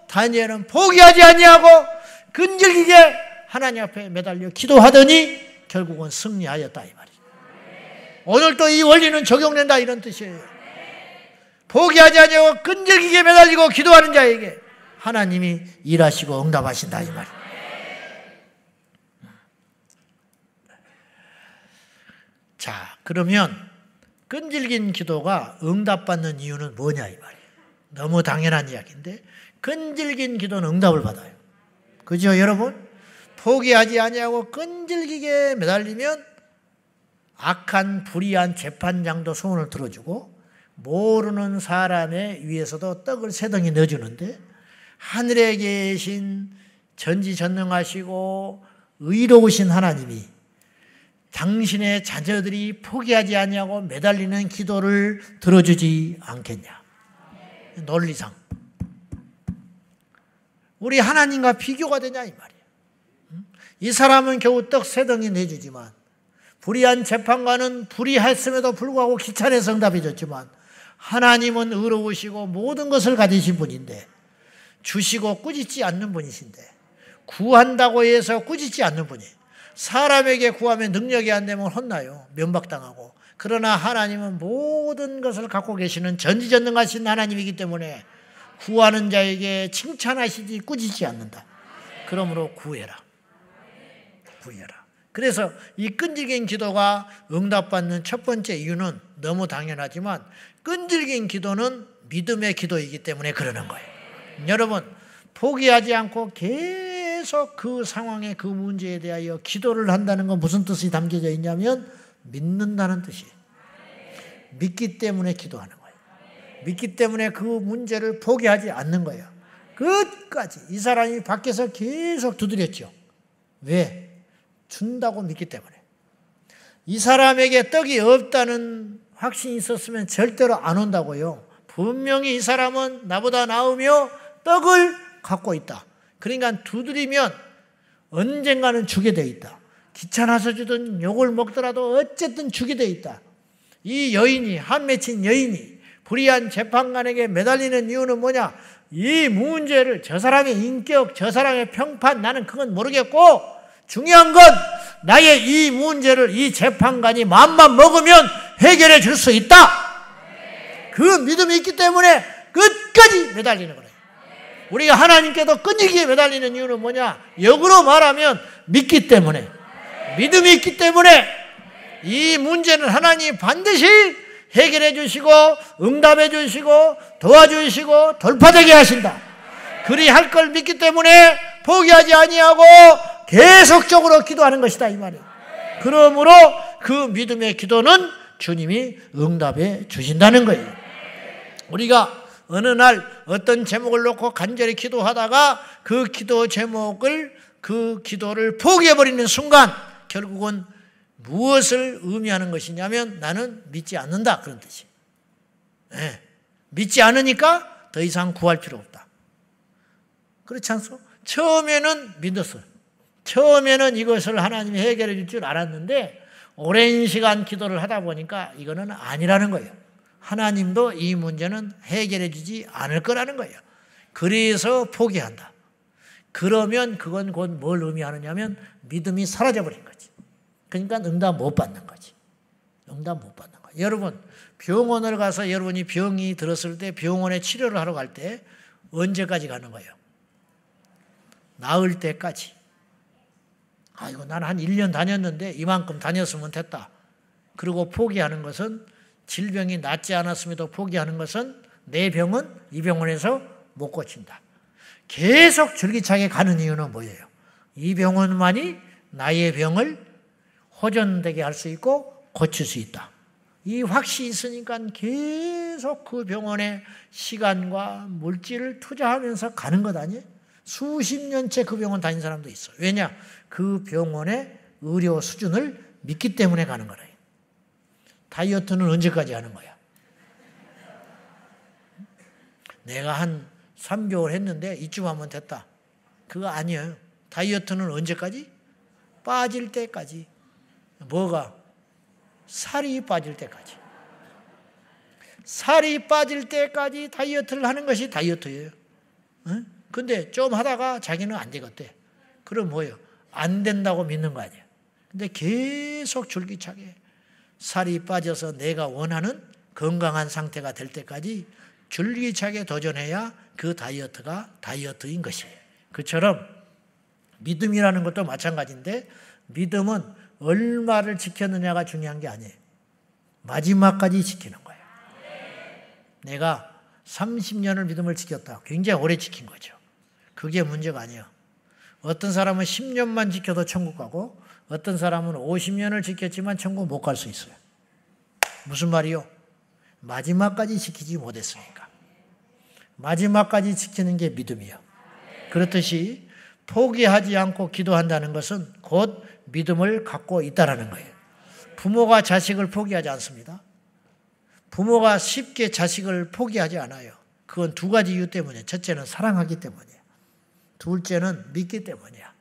다니엘은 포기하지 아니하고 끈질기게 하나님 앞에 매달려 기도하더니 결국은 승리하였다 이 말이에요. 오늘도 이 원리는 적용된다 이런 뜻이에요. 포기하지 아니하고 끈질기게 매달리고 기도하는 자에게 하나님이 일하시고 응답하신다 이 말이에요. 자, 그러면 끈질긴 기도가 응답받는 이유는 뭐냐 이 말이에요. 너무 당연한 이야기인데 끈질긴 기도는 응답을 받아요. 그죠 여러분? 포기하지 아니하고 끈질기게 매달리면 악한 불의한 재판장도 소원을 들어주고 모르는 사람의 위에서도 떡을 3덩이 넣어주는데 하늘에 계신 전지전능하시고 의로우신 하나님이 당신의 자녀들이 포기하지 아니하고 매달리는 기도를 들어주지 않겠냐. 논리상. 우리 하나님과 비교가 되냐 이 말이에요. 이 사람은 겨우 떡 3덩이 내주지만 불의한 재판관은 불의했음에도 불구하고 귀찮아서 응답해 줬지만 하나님은 의로우시고 모든 것을 가지신 분인데 주시고 꾸짖지 않는 분이신데 구한다고 해서 꾸짖지 않는 분이에요. 사람에게 구하면 능력이 안 되면 혼나요. 면박당하고. 그러나 하나님은 모든 것을 갖고 계시는 전지전능하신 하나님이기 때문에 구하는 자에게 칭찬하시지 꾸짖지 않는다. 그러므로 구해라. 구해라. 그래서 이 끈질긴 기도가 응답받는 첫 번째 이유는 너무 당연하지만 끈질긴 기도는 믿음의 기도이기 때문에 그러는 거예요. 여러분 포기하지 않고 계속 그 상황에 그 문제에 대하여 기도를 한다는 건 무슨 뜻이 담겨져 있냐면 믿는다는 뜻이에요. 믿기 때문에 기도하는 거예요. 믿기 때문에 그 문제를 포기하지 않는 거예요. 끝까지. 이 사람이 밖에서 계속 두드렸죠. 왜? 준다고 믿기 때문에. 이 사람에게 떡이 없다는 확신이 있었으면 절대로 안 온다고요. 분명히 이 사람은 나보다 나으며 떡을 갖고 있다. 그러니까 두드리면 언젠가는 주게 돼 있다. 귀찮아서 주든 욕을 먹더라도 어쨌든 주게 돼 있다. 이 여인이, 한 맺힌 여인이 불의한 재판관에게 매달리는 이유는 뭐냐? 이 문제를 저 사람의 인격, 저 사람의 평판 나는 그건 모르겠고 중요한 건 나의 이 문제를 이 재판관이 마음만 먹으면 해결해 줄 수 있다. 그 믿음이 있기 때문에 끝까지 매달리는 거예요. 우리가 하나님께도 끈질기게 매달리는 이유는 뭐냐? 역으로 말하면 믿기 때문에, 믿음이 있기 때문에 이 문제는 하나님이 반드시 해결해 주시고 응답해 주시고 도와주시고 돌파되게 하신다. 그리 할 걸 믿기 때문에 포기하지 아니하고 계속적으로 기도하는 것이다 이 말이에요. 그러므로 그 믿음의 기도는 주님이 응답해 주신다는 거예요. 우리가 어느 날 어떤 제목을 놓고 간절히 기도하다가 그 기도 제목을, 그 기도를 포기해버리는 순간 결국은 무엇을 의미하는 것이냐면 나는 믿지 않는다 그런 뜻이에요. 네. 믿지 않으니까 더 이상 구할 필요 없다. 그렇지 않소? 처음에는 믿었어요. 처음에는 이것을 하나님이 해결해 줄 줄 알았는데 오랜 시간 기도를 하다 보니까 이거는 아니라는 거예요. 하나님도 이 문제는 해결해 주지 않을 거라는 거예요. 그래서 포기한다. 그러면 그건 곧 뭘 의미하느냐면 믿음이 사라져버린 거지. 그러니까 응답 못 받는 거지. 응답 못 받는 거야. 여러분, 병원을 가서 여러분이 병이 들었을 때 병원에 치료를 하러 갈 때 언제까지 가는 거예요? 나을 때까지. 아이고, 난 한 1년 다녔는데 이만큼 다녔으면 됐다. 그리고 포기하는 것은, 질병이 낫지 않았음에도 포기하는 것은 내 병은 이 병원에서 못 고친다. 계속 줄기차게 가는 이유는 뭐예요? 이 병원만이 나의 병을 호전되게 할 수 있고 고칠 수 있다. 이 확신이 있으니까 계속 그 병원에 시간과 물질을 투자하면서 가는 것 아니에요? 수십 년째 그 병원 다닌 사람도 있어. 왜냐? 그 병원의 의료 수준을 믿기 때문에 가는 거래요. 다이어트는 언제까지 하는 거야? 내가 한 3개월 했는데 이쯤 하면 됐다. 그거 아니에요. 다이어트는 언제까지? 빠질 때까지. 뭐가? 살이 빠질 때까지. 살이 빠질 때까지 다이어트를 하는 것이 다이어트예요. 근데 좀 하다가 자기는 안 되겠대. 그럼 뭐예요? 안 된다고 믿는 거 아니에요. 근데 계속 줄기차게 살이 빠져서 내가 원하는 건강한 상태가 될 때까지 줄기차게 도전해야 그 다이어트가 다이어트인 것이에요. 그처럼 믿음이라는 것도 마찬가지인데, 믿음은 얼마를 지켰느냐가 중요한 게 아니에요. 마지막까지 지키는 거예요. 내가 30년을 믿음을 지켰다. 굉장히 오래 지킨 거죠. 그게 문제가 아니에요. 어떤 사람은 10년만 지켜도 천국 가고, 어떤 사람은 50년을 지켰지만 천국 못 갈 수 있어요. 무슨 말이요? 마지막까지 지키지 못했으니까. 마지막까지 지키는 게 믿음이에요. 그렇듯이 포기하지 않고 기도한다는 것은 곧 믿음을 갖고 있다라는 거예요. 부모가 자식을 포기하지 않습니다. 부모가 쉽게 자식을 포기하지 않아요. 그건 두 가지 이유 때문이에요. 첫째는 사랑하기 때문이에요. 둘째는 믿기 때문이야.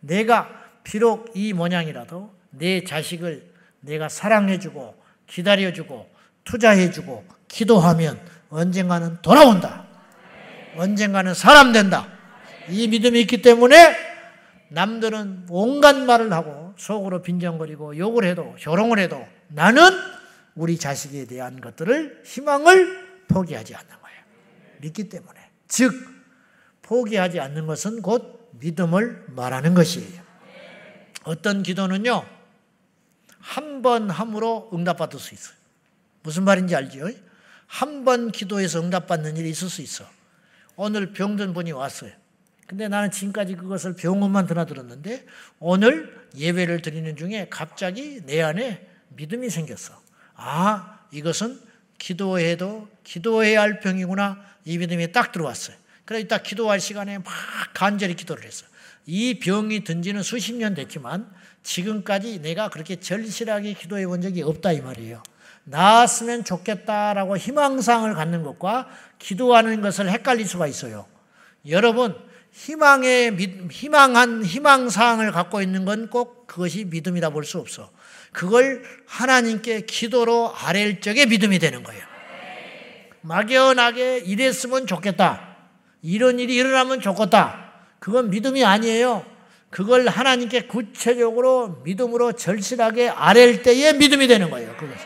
내가 비록 이 모양이라도 내 자식을 내가 사랑해주고 기다려주고 투자해주고 기도하면 언젠가는 돌아온다. 언젠가는 사람 된다. 이 믿음이 있기 때문에 남들은 온갖 말을 하고 속으로 빈정거리고 욕을 해도 조롱을 해도 나는 우리 자식에 대한 것들을, 희망을 포기하지 않는 거예요. 믿기 때문에. 즉 포기하지 않는 것은 곧 믿음을 말하는 것이에요. 어떤 기도는요, 한 번 함으로 응답받을 수 있어요. 무슨 말인지 알죠? 한 번 기도해서 응답받는 일이 있을 수 있어. 오늘 병든 분이 왔어요. 근데 나는 지금까지 그것을 병원만 드나들었는데 오늘 예배를 드리는 중에 갑자기 내 안에 믿음이 생겼어. 아, 이것은 기도해도 기도해야 할 병이구나. 이 믿음이 딱 들어왔어요. 그래서 딱 기도할 시간에 막 간절히 기도를 했어. 이 병이 든 지는 수십 년 됐지만 지금까지 내가 그렇게 절실하게 기도해 본 적이 없다 이 말이에요. 나았으면 좋겠다라고 희망사항을 갖는 것과 기도하는 것을 헷갈릴 수가 있어요. 여러분, 희망한 희망사항을 갖고 있는 건 꼭 그것이 믿음이라 볼 수 없어. 그걸 하나님께 기도로 아뢰일 적에 믿음이 되는 거예요. 막연하게 이랬으면 좋겠다. 이런 일이 일어나면 좋겠다. 그건 믿음이 아니에요. 그걸 하나님께 구체적으로 믿음으로 절실하게 아뢰일 때에 믿음이 되는 거예요. 그것은.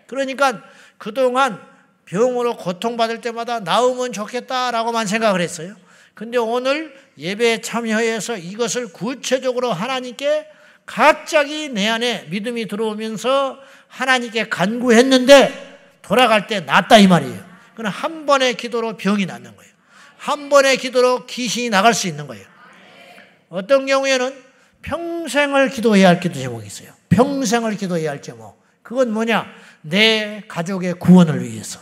그러니까 그동안 병으로 고통받을 때마다 나으면 좋겠다라고만 생각을 했어요. 근데 오늘 예배에 참여해서 이것을 구체적으로 하나님께 갑자기 내 안에 믿음이 들어오면서 하나님께 간구했는데 돌아갈 때 낫다 이 말이에요. 그건 한 번의 기도로 병이 낫는 거예요. 한 번의 기도로 귀신이 나갈 수 있는 거예요. 어떤 경우에는 평생을 기도해야 할 기도 제목이 있어요. 평생을 기도해야 할 제목. 그건 뭐냐? 내 가족의 구원을 위해서.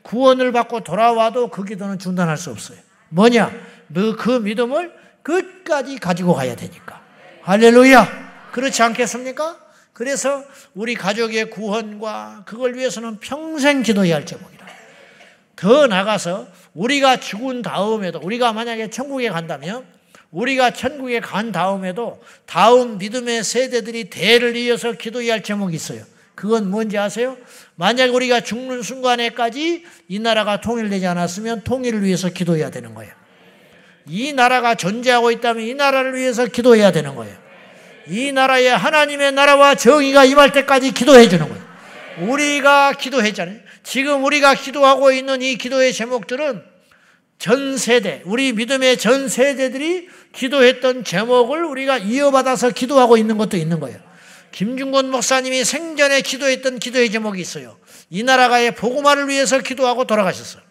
구원을 받고 돌아와도 그 기도는 중단할 수 없어요. 뭐냐? 너 그 믿음을 끝까지 가지고 가야 되니까. 할렐루야! 그렇지 않겠습니까? 그래서 우리 가족의 구원과 그걸 위해서는 평생 기도해야 할 제목이다. 더 나가서 우리가 죽은 다음에도, 우리가 만약에 천국에 간다면 우리가 천국에 간 다음에도 다음 믿음의 세대들이 대를 이어서 기도해야 할 제목이 있어요. 그건 뭔지 아세요? 만약 우리가 죽는 순간에까지 이 나라가 통일되지 않았으면 통일을 위해서 기도해야 되는 거예요. 이 나라가 존재하고 있다면 이 나라를 위해서 기도해야 되는 거예요. 이 나라에 하나님의 나라와 정의가 임할 때까지 기도해 주는 거예요. 우리가 기도했잖아요. 지금 우리가 기도하고 있는 이 기도의 제목들은 전 세대, 우리 믿음의 전 세대들이 기도했던 제목을 우리가 이어받아서 기도하고 있는 것도 있는 거예요. 김중곤 목사님이 생전에 기도했던 기도의 제목이 있어요. 이 나라가의 복음화를 위해서 기도하고 돌아가셨어요.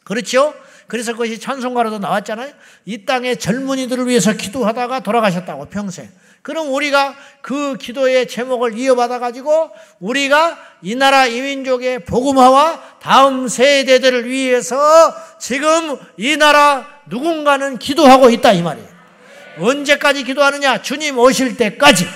그렇죠? 그래서 그것이 찬송가로도 나왔잖아요. 이 땅의 젊은이들을 위해서 기도하다가 돌아가셨다고 평생. 그럼 우리가 그 기도의 제목을 이어받아 가지고 우리가 이 나라 이 민족의 복음화와 다음 세대들을 위해서 지금 이 나라 누군가는 기도하고 있다 이 말이에요. 언제까지 기도하느냐? 주님 오실 때까지.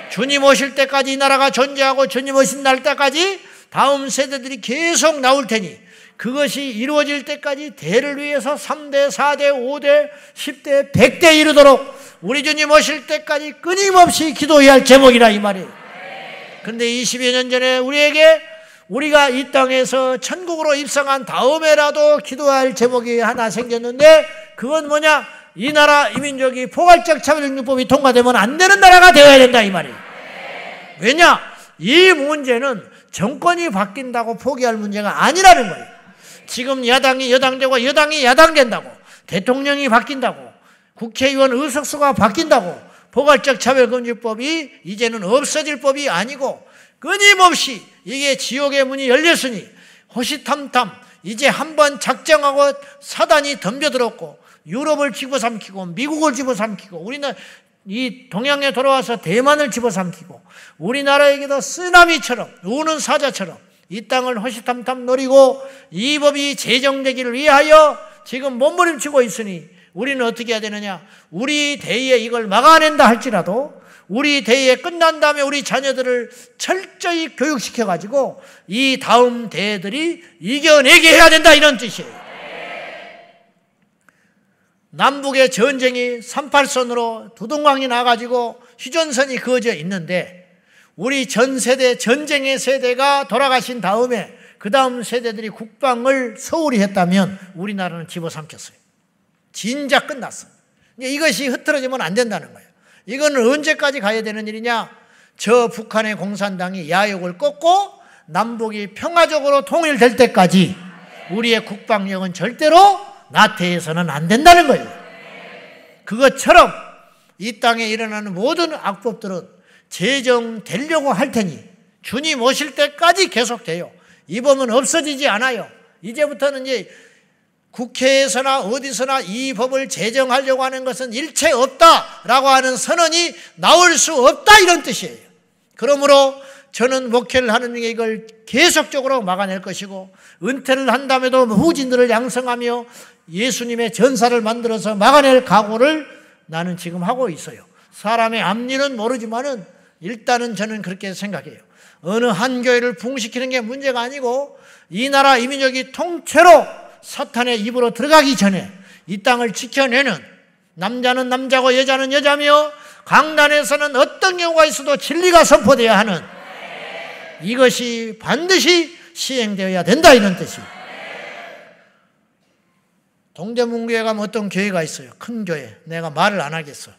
주님 오실 때까지 이 나라가 존재하고 주님 오신 날 때까지 다음 세대들이 계속 나올 테니 그것이 이루어질 때까지 대를 위해서 3대, 4대, 5대, 10대, 100대 이르도록 우리 주님 오실 때까지 끊임없이 기도해야 할 제목이라 이 말이에요. 그런데 20여 년 전에 우리가 이 땅에서 천국으로 입성한 다음에라도 기도할 제목이 하나 생겼는데 그건 뭐냐? 이 나라 이 민족이 포괄적 차별금융법이 통과되면 안 되는 나라가 되어야 된다 이 말이에요. 왜냐? 이 문제는 정권이 바뀐다고 포기할 문제가 아니라는 거예요. 지금 야당이 여당되고 여당이 야당된다고, 대통령이 바뀐다고, 국회의원 의석수가 바뀐다고 포괄적 차별금지법이 이제는 없어질 법이 아니고 끊임없이 이게 지옥의 문이 열렸으니 호시탐탐 이제 한번 작정하고 사단이 덤벼들었고 유럽을 집어삼키고 미국을 집어삼키고 우리나라 이 동양에 돌아와서 대만을 집어삼키고 우리나라에게도 쓰나미처럼 우는 사자처럼 이 땅을 호시탐탐 노리고 이 법이 제정되기를 위하여 지금 몸부림치고 있으니 우리는 어떻게 해야 되느냐? 우리 대의에 이걸 막아낸다 할지라도 우리 대의에 끝난 다음에 우리 자녀들을 철저히 교육시켜가지고 이 다음 대들이 이겨내게 해야 된다 이런 뜻이에요. 남북의 전쟁이 38선으로 두동강이 나가지고 휴전선이 그어져 있는데 우리 전 세대 전쟁의 세대가 돌아가신 다음에 그 다음 세대들이 국방을 소홀히 했다면 우리나라는 집어삼켰어요. 진작 끝났어. 이것이 흐트러지면 안 된다는 거예요. 이거는 언제까지 가야 되는 일이냐? 저 북한의 공산당이 야욕을 꺾고 남북이 평화적으로 통일될 때까지 우리의 국방력은 절대로 나태해서는 안 된다는 거예요. 그것처럼 이 땅에 일어나는 모든 악법들은 제정되려고 할 테니 주님 오실 때까지 계속돼요. 이 법은 없어지지 않아요. 이제부터는 이제 국회에서나 어디서나 이 법을 제정하려고 하는 것은 일체 없다라고 하는 선언이 나올 수 없다 이런 뜻이에요. 그러므로 저는 목회를 하는 게 이걸 계속적으로 막아낼 것이고 은퇴를 한다음에도 후진들을 양성하며 예수님의 전사를 만들어서 막아낼 각오를 나는 지금 하고 있어요. 사람의 앞일은 모르지만은 일단은 저는 그렇게 생각해요. 어느 한 교회를 붕시키는 게 문제가 아니고 이 나라 이 민족이 통째로 사탄의 입으로 들어가기 전에 이 땅을 지켜내는 남자는 남자고 여자는 여자며 강단에서는 어떤 경우가 있어도 진리가 선포되어야 하는 이것이 반드시 시행되어야 된다 이런 뜻이에요. 동대문교회 가면 어떤 교회가 있어요. 큰 교회. 내가 말을 안 하겠어.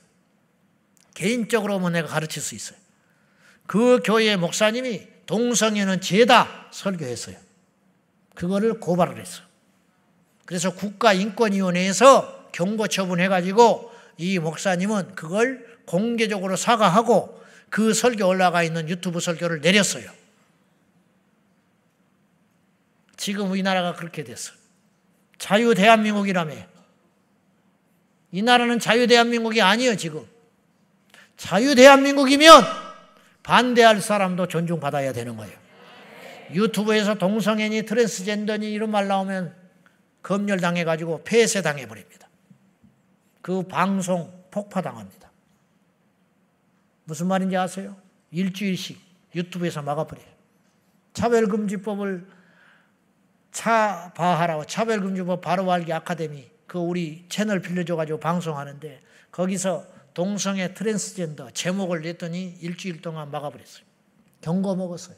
개인적으로 뭐 내가 가르칠 수 있어요. 그 교회의 목사님이 동성애는 죄다 설교했어요. 그거를 고발을 했어요. 그래서 국가인권위원회에서 경고 처분해가지고 이 목사님은 그걸 공개적으로 사과하고 그 설교 올라가 있는 유튜브 설교를 내렸어요. 지금 우리나라가 그렇게 됐어요. 자유대한민국이라며. 이 나라는 자유대한민국이 아니에요 지금. 자유대한민국이면 반대할 사람도 존중받아야 되는 거예요. 유튜브에서 동성애니 트랜스젠더니 이런 말 나오면 검열당해가지고 폐쇄당해버립니다. 그 방송 폭파당합니다. 무슨 말인지 아세요? 일주일씩 유튜브에서 막아버려요. 차별금지법을 차바하라고 차별금지법 바로알기 아카데미 그 우리 채널 빌려줘가지고 방송하는데 거기서 동성애 트랜스젠더 제목을 냈더니 일주일 동안 막아버렸어요. 경고 먹었어요.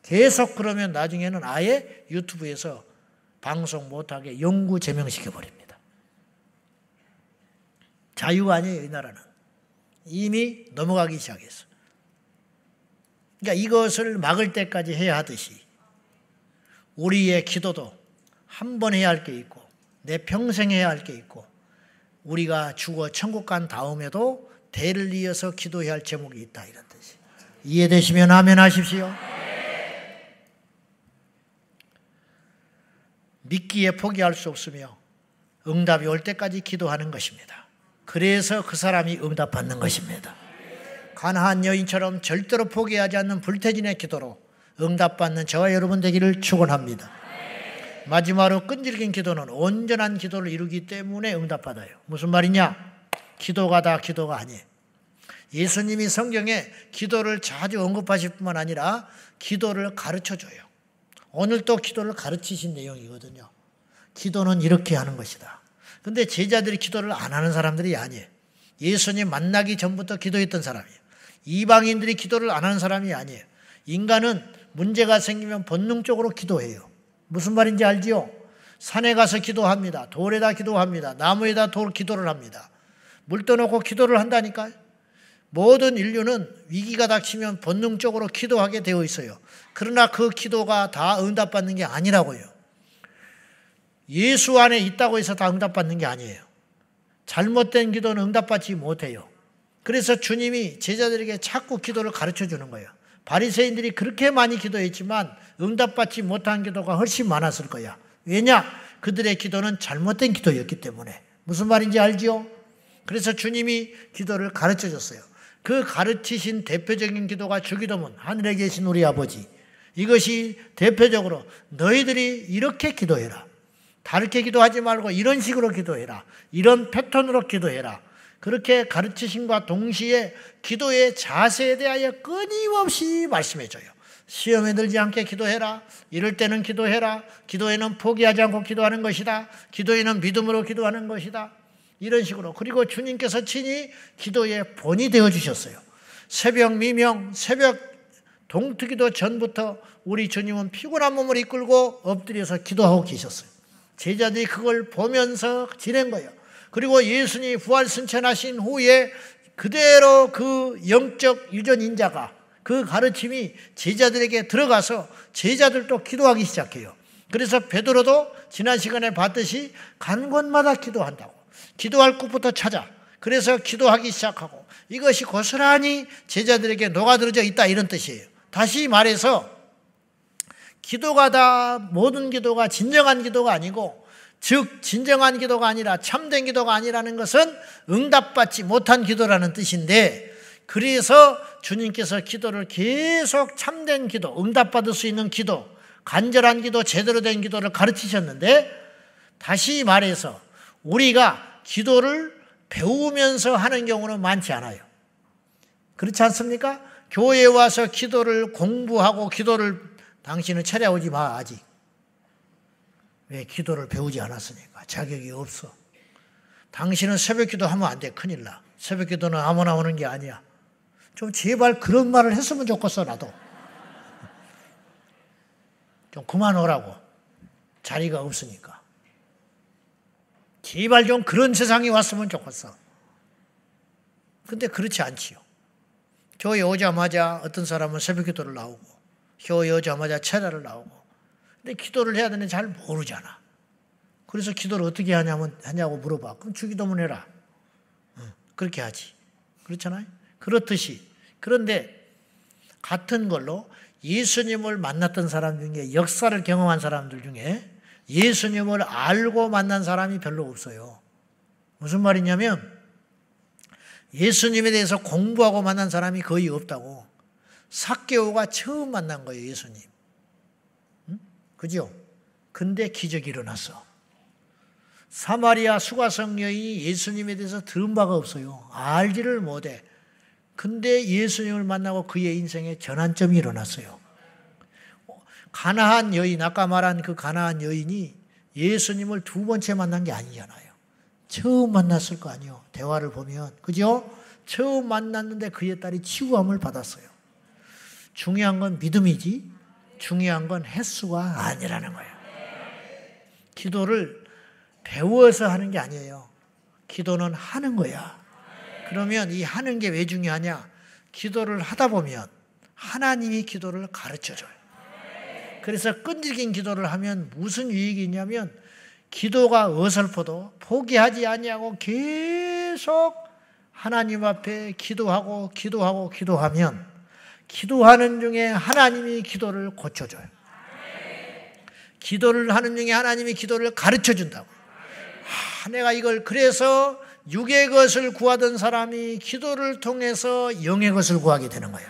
계속 그러면 나중에는 아예 유튜브에서 방송 못하게 영구 제명시켜버립니다. 자유가 아니에요. 이 나라는 이미 넘어가기 시작했어. 그러니까 이것을 막을 때까지 해야 하듯이 우리의 기도도 한 번 해야 할 게 있고 내 평생 해야 할 게 있고 우리가 죽어 천국 간 다음에도 대를 이어서 기도해야 할 제목이 있다, 이런 뜻이. 이해되시면 아멘 하십시오. 믿기에 포기할 수 없으며 응답이 올 때까지 기도하는 것입니다. 그래서 그 사람이 응답받는 것입니다. 가나안 여인처럼 절대로 포기하지 않는 불태진의 기도로 응답받는 저와 여러분 되기를 축원합니다. 마지막으로 끈질긴 기도는 온전한 기도를 이루기 때문에 응답받아요. 무슨 말이냐? 기도가 다 기도가 아니에요. 예수님이 성경에 기도를 자주 언급하실 뿐만 아니라 기도를 가르쳐줘요. 오늘 또 기도를 가르치신 내용이거든요. 기도는 이렇게 하는 것이다. 근데 제자들이 기도를 안 하는 사람들이 아니에요. 예수님 만나기 전부터 기도했던 사람이에요. 이방인들이 기도를 안 하는 사람이 아니에요. 인간은 문제가 생기면 본능적으로 기도해요. 무슨 말인지 알지요? 산에 가서 기도합니다. 돌에다 기도합니다. 나무에다 기도를 합니다. 물 떠놓고 기도를 한다니까요. 모든 인류는 위기가 닥치면 본능적으로 기도하게 되어 있어요. 그러나 그 기도가 다 응답받는 게 아니라고요. 예수 안에 있다고 해서 다 응답받는 게 아니에요. 잘못된 기도는 응답받지 못해요. 그래서 주님이 제자들에게 자꾸 기도를 가르쳐 주는 거예요. 바리새인들이 그렇게 많이 기도했지만 응답받지 못한 기도가 훨씬 많았을 거야. 왜냐? 그들의 기도는 잘못된 기도였기 때문에. 무슨 말인지 알지요? 그래서 주님이 기도를 가르쳐 줬어요. 그 가르치신 대표적인 기도가 주기도문, 하늘에 계신 우리 아버지. 이것이 대표적으로 너희들이 이렇게 기도해라. 다르게 기도하지 말고 이런 식으로 기도해라. 이런 패턴으로 기도해라. 그렇게 가르치심과 동시에 기도의 자세에 대하여 끊임없이 말씀해줘요. 시험에 들지 않게 기도해라. 이럴 때는 기도해라. 기도에는 포기하지 않고 기도하는 것이다. 기도에는 믿음으로 기도하는 것이다. 이런 식으로. 그리고 주님께서 친히 기도의 본이 되어주셨어요. 새벽 미명, 새벽 동트기도 전부터 우리 주님은 피곤한 몸을 이끌고 엎드려서 기도하고 계셨어요. 제자들이 그걸 보면서 지낸 거예요. 그리고 예수님이 부활 승천하신 후에 그대로 그 영적 유전인자가 그 가르침이 제자들에게 들어가서 제자들도 기도하기 시작해요. 그래서 베드로도 지난 시간에 봤듯이 간 곳마다 기도한다고. 기도할 곳부터 찾아. 그래서 기도하기 시작하고 이것이 고스란히 제자들에게 녹아들어져 있다, 이런 뜻이에요. 다시 말해서 기도가 다 모든 기도가 진정한 기도가 아니고, 즉 진정한 기도가 아니라 참된 기도가 아니라는 것은 응답받지 못한 기도라는 뜻인데, 그래서 주님께서 기도를 계속 참된 기도, 응답받을 수 있는 기도, 간절한 기도, 제대로 된 기도를 가르치셨는데, 다시 말해서 우리가 기도를 배우면서 하는 경우는 많지 않아요. 그렇지 않습니까? 교회에 와서 기도를 공부하고 기도를 당신은 찾아오지 마, 아직. 왜? 기도를 배우지 않았으니까. 자격이 없어. 당신은 새벽 기도하면 안 돼. 큰일 나. 새벽 기도는 아무나 오는 게 아니야. 좀 제발 그런 말을 했으면 좋겠어, 나도. 좀 그만 오라고. 자리가 없으니까. 제발 좀 그런 세상이 왔으면 좋겠어. 근데 그렇지 않지요. 교회 오자마자 어떤 사람은 새벽 기도를 나오고, 교회 오자마자 철야를 나오고, 근데 기도를 해야 되는지 잘 모르잖아. 그래서 기도를 어떻게 하냐고 물어봐. 그럼 주기도문 해라. 그렇게 하지. 그렇잖아요. 그렇듯이. 그런데 같은 걸로 예수님을 만났던 사람 중에, 역사를 경험한 사람들 중에 예수님을 알고 만난 사람이 별로 없어요. 무슨 말이냐면 예수님에 대해서 공부하고 만난 사람이 거의 없다고. 삭개오가 처음 만난 거예요, 예수님. 그죠? 근데 기적이 일어났어. 사마리아 수가성 여인이 예수님에 대해서 들은 바가 없어요. 알지를 못해. 근데 예수님을 만나고 그의 인생에 전환점이 일어났어요. 가나안 여인, 아까 말한 그 가나안 여인이 예수님을 두 번째 만난 게 아니잖아요. 처음 만났을 거 아니에요. 대화를 보면. 그죠? 처음 만났는데 그의 딸이 치유함을 받았어요. 중요한 건 믿음이지, 중요한 건 횟수가 아니라는 거예요. 기도를 배워서 하는 게 아니에요. 기도는 하는 거야. 그러면 이 하는 게 왜 중요하냐? 기도를 하다 보면 하나님이 기도를 가르쳐줘요. 그래서 끈질긴 기도를 하면 무슨 유익이 있냐면 기도가 어설퍼도 포기하지 아니하고 계속 하나님 앞에 기도하고 기도하면 기도하는 중에 하나님이 기도를 고쳐줘요. 기도를 하는 중에 하나님이 기도를 가르쳐준다고. 내가 이걸 그래서 육의 것을 구하던 사람이 기도를 통해서 영의 것을 구하게 되는 거예요.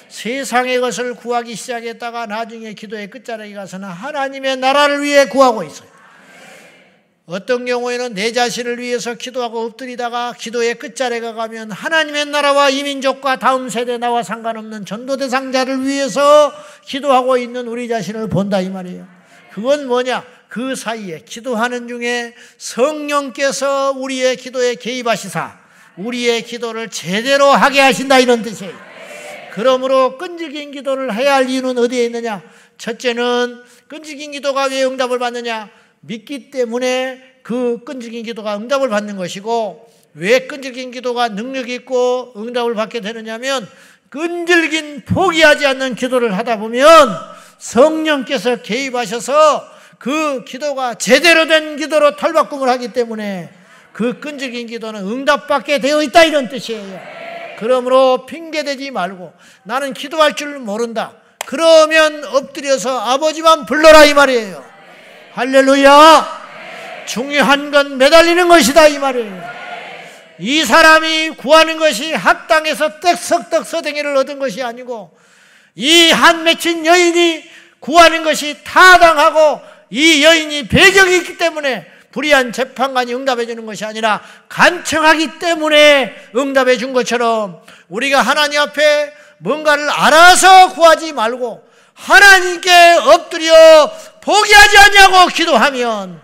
세상의 것을 구하기 시작했다가 나중에 기도의 끝자락에 가서는 하나님의 나라를 위해 구하고 있어요. 어떤 경우에는 내 자신을 위해서 기도하고 엎드리다가 기도의 끝자락에 가면 하나님의 나라와 이민족과 다음 세대 나와 상관없는 전도 대상자를 위해서 기도하고 있는 우리 자신을 본다 이 말이에요. 그건 뭐냐? 그 사이에 기도하는 중에 성령께서 우리의 기도에 개입하시사 우리의 기도를 제대로 하게 하신다 이런 뜻이에요. 그러므로 끈질긴 기도를 해야 할 이유는 어디에 있느냐? 첫째는 끈질긴 기도가 왜 응답을 받느냐? 믿기 때문에 그 끈질긴 기도가 응답을 받는 것이고, 왜 끈질긴 기도가 능력 있고 응답을 받게 되느냐면 끈질긴 포기하지 않는 기도를 하다 보면 성령께서 개입하셔서 그 기도가 제대로 된 기도로 탈바꿈을 하기 때문에 그 끈질긴 기도는 응답받게 되어 있다 이런 뜻이에요. 그러므로 핑계대지 말고 나는 기도할 줄 모른다. 그러면 엎드려서 아버지만 불러라 이 말이에요. 할렐루야. 중요한 건 매달리는 것이다 이 말이에요. 이 사람이 구하는 것이 학당에서 떡석떡서댕이를 얻은 것이 아니고 이 한 맺힌 여인이 구하는 것이 타당하고 이 여인이 배경이 있기 때문에 불의한 재판관이 응답해 주는 것이 아니라 간청하기 때문에 응답해 준 것처럼 우리가 하나님 앞에 뭔가를 알아서 구하지 말고 하나님께 엎드려 포기하지 않냐고 기도하면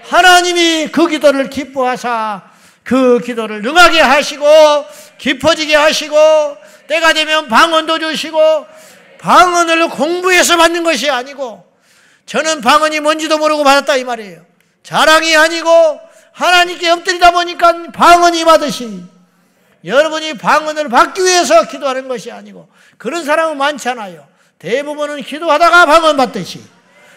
하나님이 그 기도를 기뻐하사 그 기도를 능하게 하시고 깊어지게 하시고 때가 되면 방언도 주시고, 방언을 공부해서 받는 것이 아니고 저는 방언이 뭔지도 모르고 받았다 이 말이에요. 자랑이 아니고 하나님께 엎드리다 보니까 방언이 받으시. 여러분이 방언을 받기 위해서 기도하는 것이 아니고, 그런 사람은 많잖아요. 대부분은 기도하다가 방언 받듯이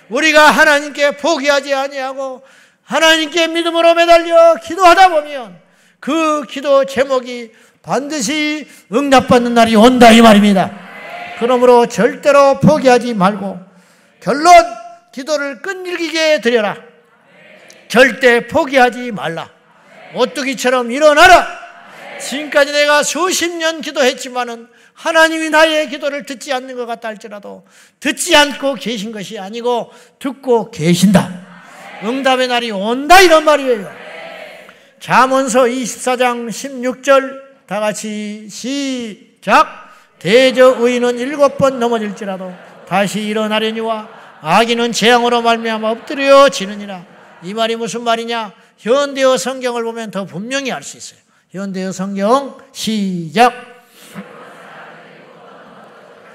우리가 하나님께 포기하지 아니하고 하나님께 믿음으로 매달려 기도하다 보면 그 기도 제목이 반드시 응답받는 날이 온다 이 말입니다. 그러므로 절대로 포기하지 말고 결론, 기도를 끈질기게 드려라. 절대 포기하지 말라. 오뚜기처럼 일어나라. 지금까지 내가 수십 년 기도했지만은 하나님이 나의 기도를 듣지 않는 것 같다 할지라도 듣지 않고 계신 것이 아니고 듣고 계신다. 응답의 날이 온다 이런 말이에요. 잠언서 24장 16절 다 같이 시작. 대저 의인은 7번 넘어질지라도 다시 일어나려니와 악인은 재앙으로 말미암아 엎드려 지느니라. 이 말이 무슨 말이냐? 현대어 성경을 보면 더 분명히 알 수 있어요. 현대어 성경 시작.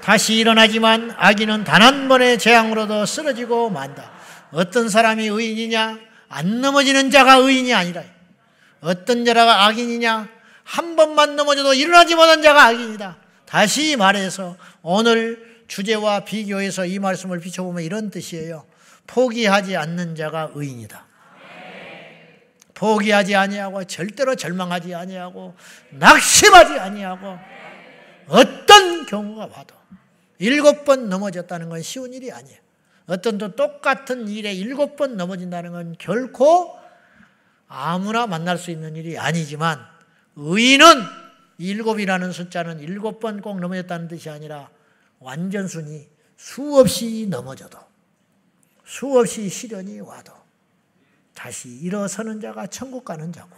다시 일어나지만 악인은 단 한 번의 재앙으로도 쓰러지고 만다. 어떤 사람이 의인이냐? 안 넘어지는 자가 의인이 아니라. 어떤 자가 악인이냐? 한 번만 넘어져도 일어나지 못한 자가 악인이다. 다시 말해서 오늘 주제와 비교해서 이 말씀을 비춰보면 이런 뜻이에요. 포기하지 않는 자가 의인이다. 포기하지 아니하고 절대로 절망하지 아니하고 낙심하지 아니하고 어떤 경우가 와도 7번 넘어졌다는 건 쉬운 일이 아니에요. 어떤 또 똑같은 일에 7번 넘어진다는 건 결코 아무나 만날 수 있는 일이 아니지만, 의인은 7이라는 숫자는 7번 꼭 넘어졌다는 뜻이 아니라 완전순이 수없이 넘어져도 수없이 시련이 와도 다시 일어서는 자가 천국 가는 자고,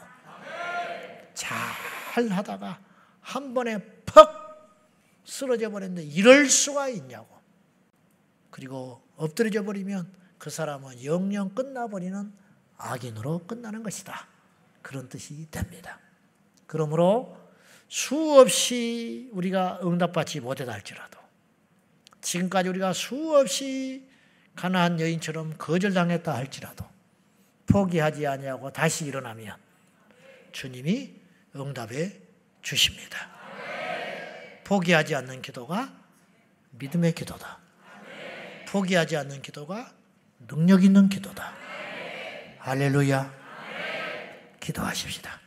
잘 하다가 한 번에 퍽 쓰러져 버렸는데 이럴 수가 있냐고. 그리고 엎드려져 버리면 그 사람은 영영 끝나버리는 악인으로 끝나는 것이다. 그런 뜻이 됩니다. 그러므로 수없이 우리가 응답받지 못했다 할지라도, 지금까지 우리가 수없이 가나안 여인처럼 거절당했다 할지라도 포기하지 아니하고 다시 일어나면 주님이 응답해 주십니다. 포기하지 않는 기도가 믿음의 기도다. 포기하지 않는 기도가 능력 있는 기도다. 할렐루야. 기도하십시다.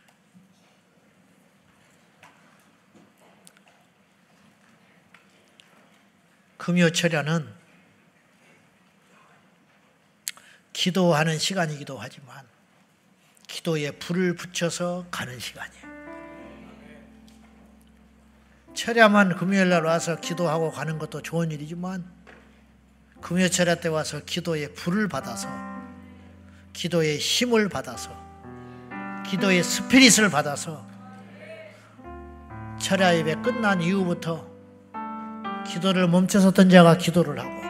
금요철야는 기도하는 시간이기도 하지만 기도에 불을 붙여서 가는 시간이에요. 철야만 금요일날 와서 기도하고 가는 것도 좋은 일이지만 금요철야 때 와서 기도에 불을 받아서 기도의 힘을 받아서 기도의 스피릿을 받아서 철야 예배 끝난 이후부터 기도를 멈춰섰던 자가 기도를 하고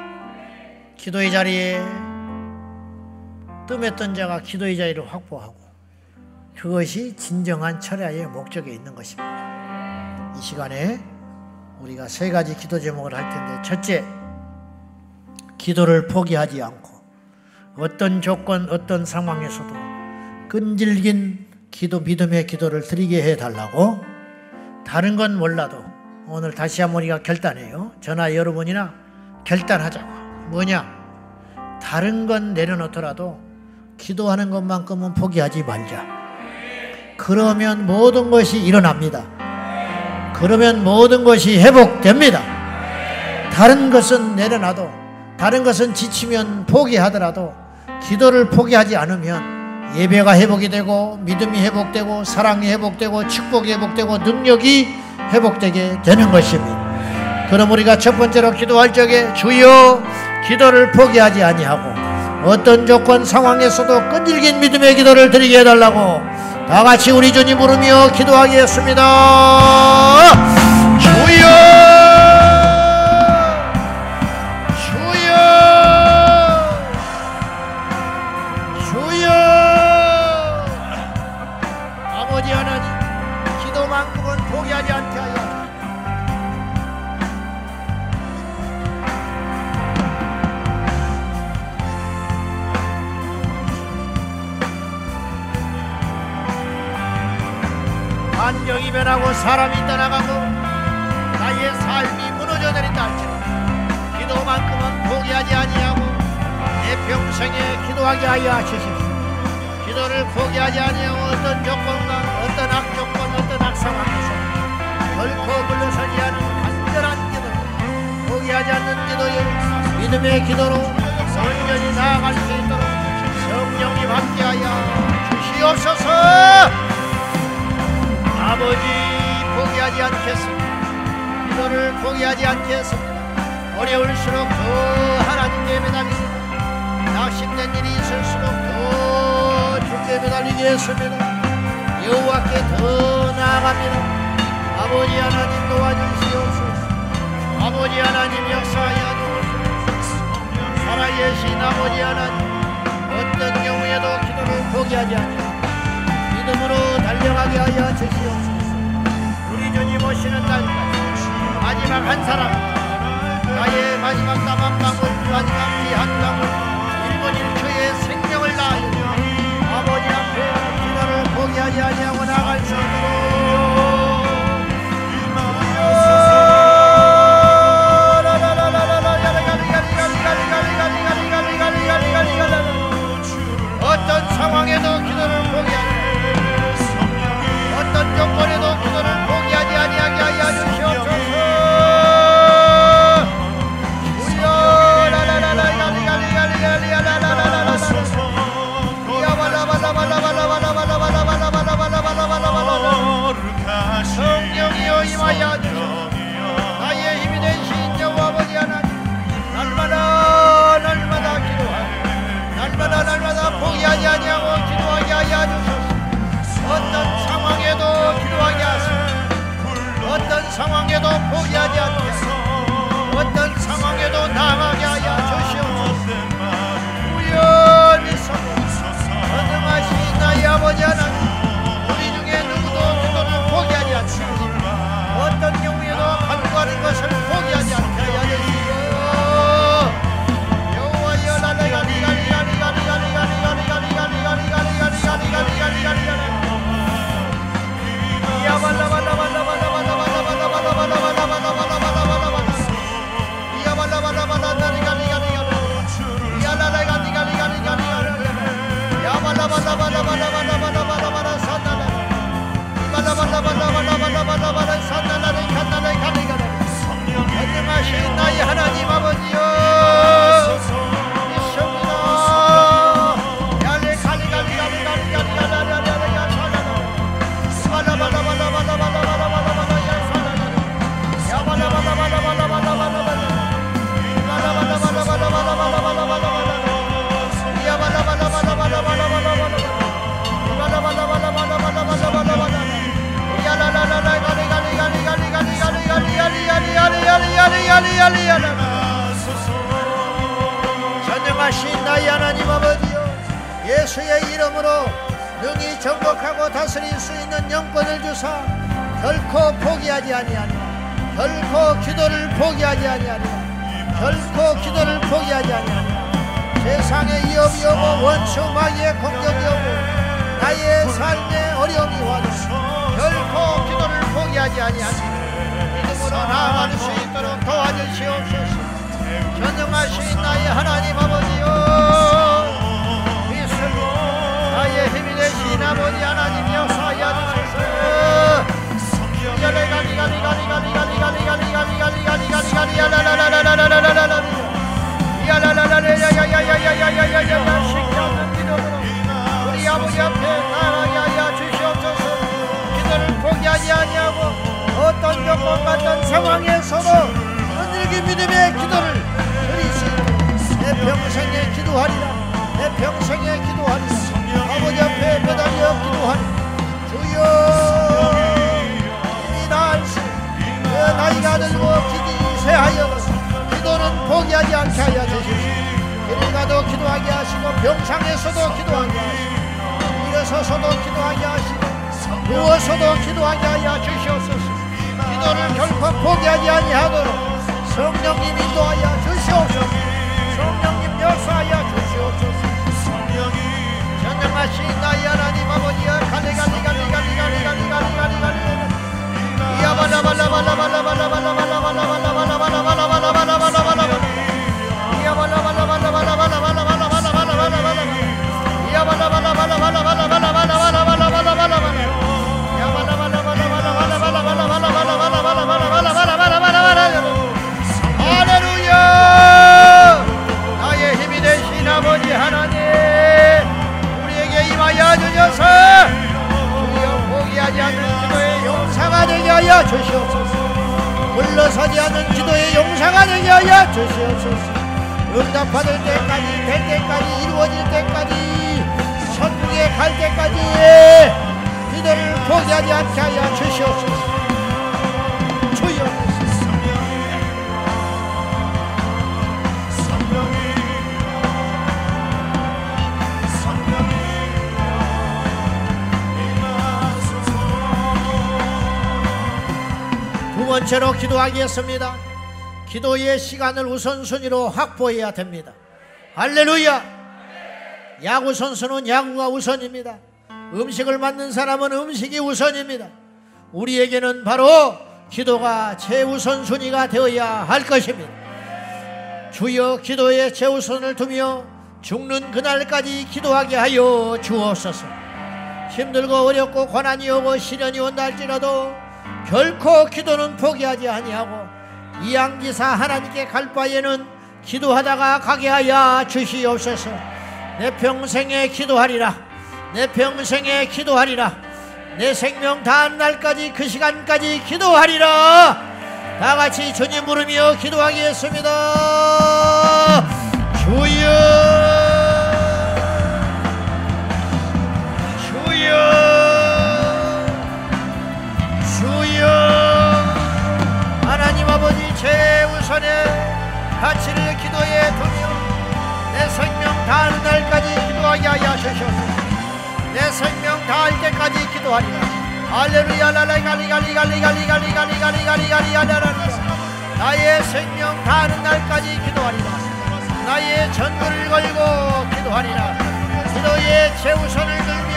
기도의 자리에 뜸했던 자가 기도의 자리를 확보하고 그것이 진정한 철야의 목적에 있는 것입니다. 이 시간에 우리가 세 가지 기도 제목을 할 텐데 첫째, 기도를 포기하지 않고 어떤 조건 어떤 상황에서도 끈질긴 기도 믿음의 기도를 드리게 해달라고. 다른 건 몰라도 오늘 다시 한번 우리가 결단해요. 저나 여러분이나 결단하자고. 뭐냐? 다른 건 내려놓더라도 기도하는 것만큼은 포기하지 말자. 그러면 모든 것이 일어납니다. 그러면 모든 것이 회복됩니다. 다른 것은 내려놔도 다른 것은 지치면 포기하더라도 기도를 포기하지 않으면 예배가 회복이 되고 믿음이 회복되고 사랑이 회복되고 축복이 회복되고 능력이 회복되게 되는 것입니다. 그럼 우리가 첫 번째로 기도할 적에 주여 기도를 포기하지 아니하고 어떤 조건 상황에서도 끈질긴 믿음의 기도를 드리게 해달라고 다 같이 우리 주님 부르며 기도하겠습니다. 주여 주여 주여. 아버지 하나님, 기도만큼은 포기하지 않게 하여 환경이 변하고 사람이 떠나가고 나의 삶이 무너져 내린다 할지라도 기도만큼은 포기하지 아니하고 내 평생에 기도하게 하여 하시십시오. 기도를 포기하지 아니하고 어떤 조건과 어떤 악조건 어떤 악상황에서 결코 물러서지 않은 간절한 기도, 포기하지 않는 기도에 믿음의 기도로 온전히 나아갈 수 있도록 성령님 함께하여 주시옵소서. 아버지, 포기하지 않겠습니다. 기도를 포기하지 않겠습니다. 어려울수록 더 하나님께 매달립니다. 낙심된 일이 있을수록 더 주께 매달리겠습니다. 여호와께 더 나아갑니다. 아버지 하나님 도와주시옵소서. 아버지 하나님 역사하여 주옵소서. 살아계신 아버지 하나님, 어떤 경우에도 기도를 포기하지 않고 믿음으로 달려가게 하여 주시옵소서. 우리 주님 오시는 날까지 마지막 한 사람, 나의 마지막 땀 한 방울, 마지막 피 한 방울, 1분 1초의 생명을 다하여 아버지 앞에 기도를 포기하지 아니하고 나갈 수 있도록 어떤 상황에도 기도를 포기하지, 어떤 조건에도 기도를 포기하지 아니하게 하여 주시옵소서. 성령이여 임하여 주시옵소서. 나의 힘이 되신 여호와 아버지 하나님, 날마다 기도하고 날마다 포기하지 아니하고 기도하게 하여 주소서. 어떤 상황에도 기도하게 하소서. 어떤 상황에도 포기하지 않게 하소서. 어떤 상황에도 나아가게 하여 주시옵소서. 우연히 선능하신 나의 아버지 하나님, 우리 중에 누구도 기도를 포기하지 않습니다. 어떤 경우에도 간구하는 것을 포기하지 않게 하여 주시옵소서. 여호와여 나의 하나님 아버지여, 예수의 이름으로 능히 정복하고 다스릴 수 있는 영권을 주사 결코 포기하지 아니하리라. 결코 기도를 포기하지 아니하리라. 결코 기도를 포기하지 아니하리라. 세상의 위협이 오고 원수 마귀의 공격이 오고 나의 삶에 어려움이 와도 결코 기도를 포기하지 아니하리라. 믿음으로 나아갈 수 있도록 도와주시옵소서. 전능하신 나의 하나님 아버지여, 나의 힘이 되신 아버지 하나님 역사하여 주소서. 우리 아버지 앞에 나아가게 하여 주시옵소서. 기도를 포기하지 아니하고 어떤 조건 같은 상황에서도 흔들기 믿음의 기도를 드릴 수 있도록 내 평생에 기도하리라. 내 평생에 기도하리라. 아버지 앞에 매달려 기도하리라. 주여, 이미 나을수 나이가 들고 기디 쇠하여 기도는 포기하지 않게 하여 주십시오. 길을 가도 기도하게 하시고 병상에서도 기도하게 하시고 일어서서도 기도하게 하시고 누워서도 기도하게 하여 주시옵소서. 기도를 결코 포기하지 아니하도록 성령님 인도하여 주시옵소서. 성령님 역사하여 주시옵소서. 전능하신 나의 하나님 아버지여, 할렐루야. 나의 힘이 되신 아버지 하나님, 우리에게 임하여 주셔서 주여 포기하지 않는 기도의 용사가 되게 하여 주시옵소서. 물러서지 않는 기도의 용사가 되게 하여 주시옵소서. 응답받을 때까지, 될 때까지, 이루어질 때까지, 천국에 갈 때까지 기도를 포기하지 않게 하여 주시옵소서. 주여, 두 번째로 기도하겠습니다. 기도의 시간을 우선순위로 확보해야 됩니다. 할렐루야. 야구 선수는 야구가 우선입니다. 음식을 만든 사람은 음식이 우선입니다. 우리에게는 바로 기도가 최우선순위가 되어야 할 것입니다. 주여, 기도에 최우선을 두며 죽는 그날까지 기도하게 하여 주옵소서. 힘들고 어렵고 고난이 오고 시련이 온다 할지라도 결코 기도는 포기하지 아니하고 이양기사 하나님께 갈 바에는 기도하다가 가게 하여 주시옵소서. 내 평생에 기도하리라. 내 평생에 기도하리라. 내 생명 다한 날까지 그 시간까지 기도하리라. 다같이 주님 부르며 기도하겠습니다. 주여, 주여, 주여. 하나님 아버지, 최우선의 가치를 기도에 두며 내 생명 다하는 날까지 기도하게 하여 주시옵소서. 내 생명 다할 때까지 기도하리라. 할렐루야. 나의 생명 다하는 날까지 기도하리라. 나의 전부를 걸고 기도하리라. 기도의 최우선을 들며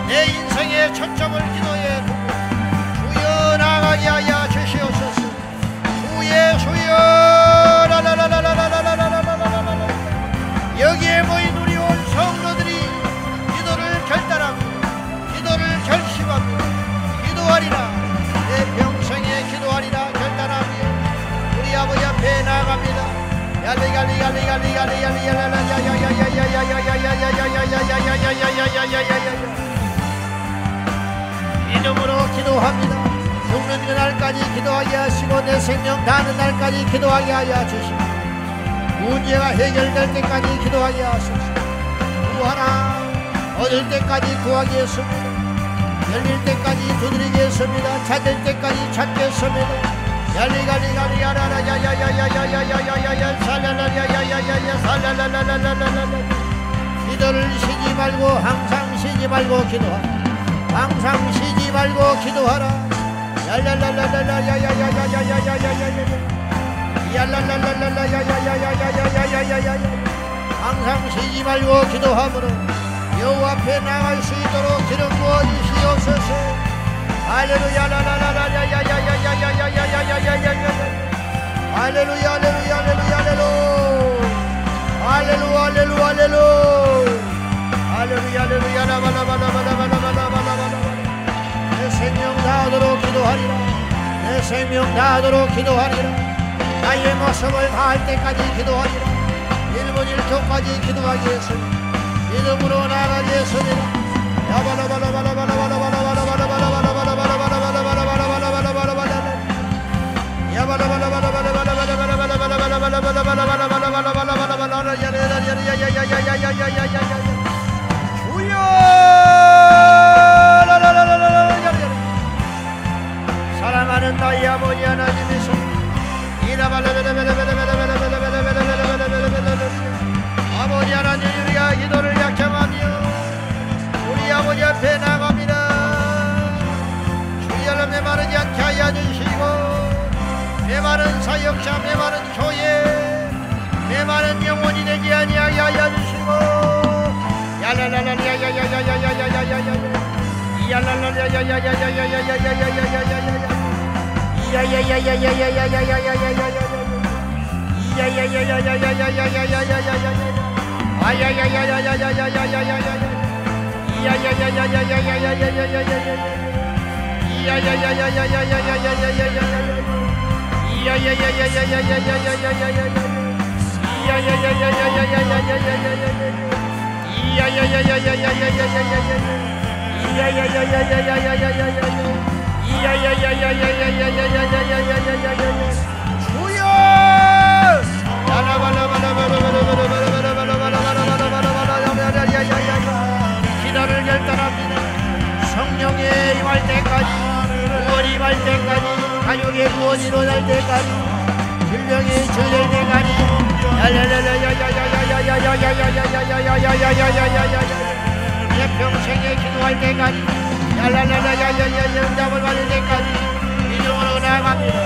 내 인생의 초점을 기도에 두고 주여 나가게 하여 주시옵소서. 주의 주여. 여기에 모인 우리 온 성도들이 기도를 결단하고 기도를 결심하며 기도하리라. 내 평생에 기도하리라 결단하며 우리 아버지 앞에 나아갑니다. 이름으로 기도합니다. 죽는 그날까지 기도하게 하시고 내 생명 다하는 날까지 기도하게 하여 주시고 문제가 해결될 때까지 기도하게 하소서. 구하라. 얻을 때까지 구하겠습니다. 열릴 때까지 두드리겠습니다. 찾을 때까지 찾겠습니다. 기도를 쉬지 말고 항상 쉬지 말고 기도하라. 항상 쉬지 말고 기도하라. 항상 쉬지 말고 기도함으로 여호와 앞에 나갈 수 있도록 기름 부어 주시옵소서. 할렐루야. 할렐루야. 내 생명 다하도록 기도하리라. 내 생명 다하도록 기도하리라. 나의 모습을 다할 때까지 기도하리라. 1분 1초까지 기도하겠으니 믿음으로 나아가겠으니라. 사랑하는 나의 아버지 하나님이서 아버지 하나님, 우리가 기도를 약청하며 우리 아버지 앞에 나갑니다. 주여, 메마르지 않게 하여 주시고 메마른 사역자, 메마른 교회, 메마른 영혼이 되지 아니하게 하여 주시고 기도를 결단합니다. 성령에 임할 때까지, 구원이 임할 때까지, 가족의 구원이 일어날 때까지, 질병이 저질 때까지, 내 평생에 기도할 때까지, 응답을 받을 때까지 믿음으로 나아갑니다.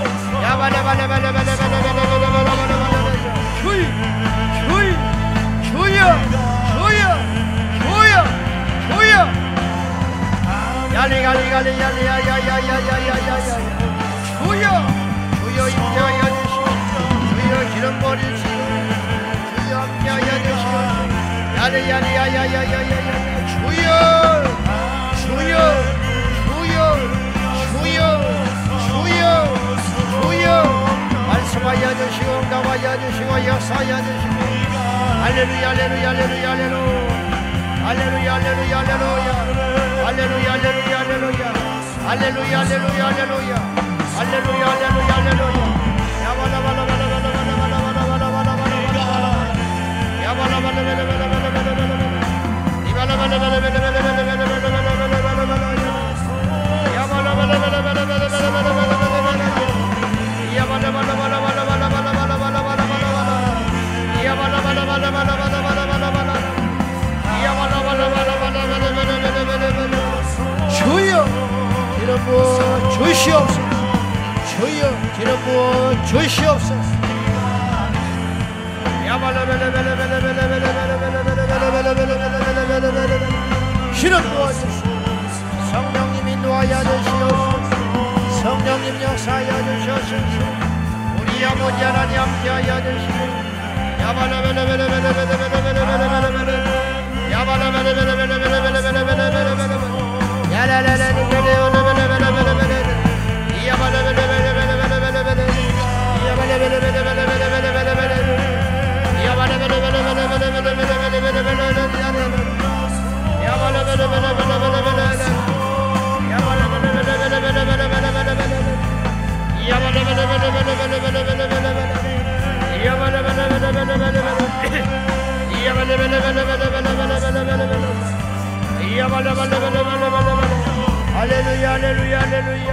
주여 인자하여 주시고, 주여 기름 버리시고, 주여 함께하여 주시고, 주여 말씀하여 주시고, 응답하여 주시고, 역사하여 주시고, 할렐루야. 주여 기름 부어 주시옵소서. 주여 기름 부어 주시옵소서. 기름 부어 주시옵소서. 성령님 인도하여 주시옵소서. 성령님 역사하여 주시옵소서. 우리 아버지 하나님 함께하여 주시옵소서. 할렐루야.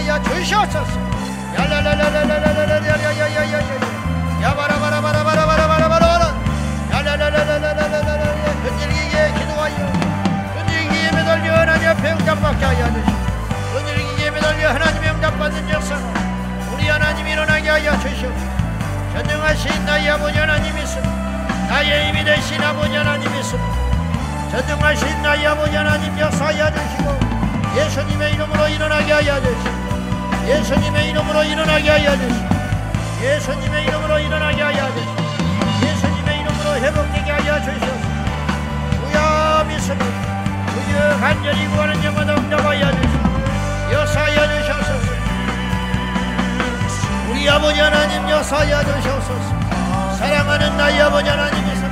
전능하신 나의 아버지 하나님 있습니다. 나의 힘이 되신 아버지 하나님 있습니다. 전능하신 나의 아버지 하나님 역사하여 주시고 예수님의 이름으로 일어나게 하여 주시고 예수님의 이름으로 일어나게 하여 주시고 예수님의 이름으로 일어나게 하여 주시고 예수님의 이름으로 회복되게 하여 주시옵소서. 주여 믿습니다. 주여 간절히 구하는 영혼을 응답하여 주시고 역사하여 주시옵소서. 우리 아버지 하나님 역사하여 주시옵소서. 사랑하는 나의 아버지 하나님 있습니다.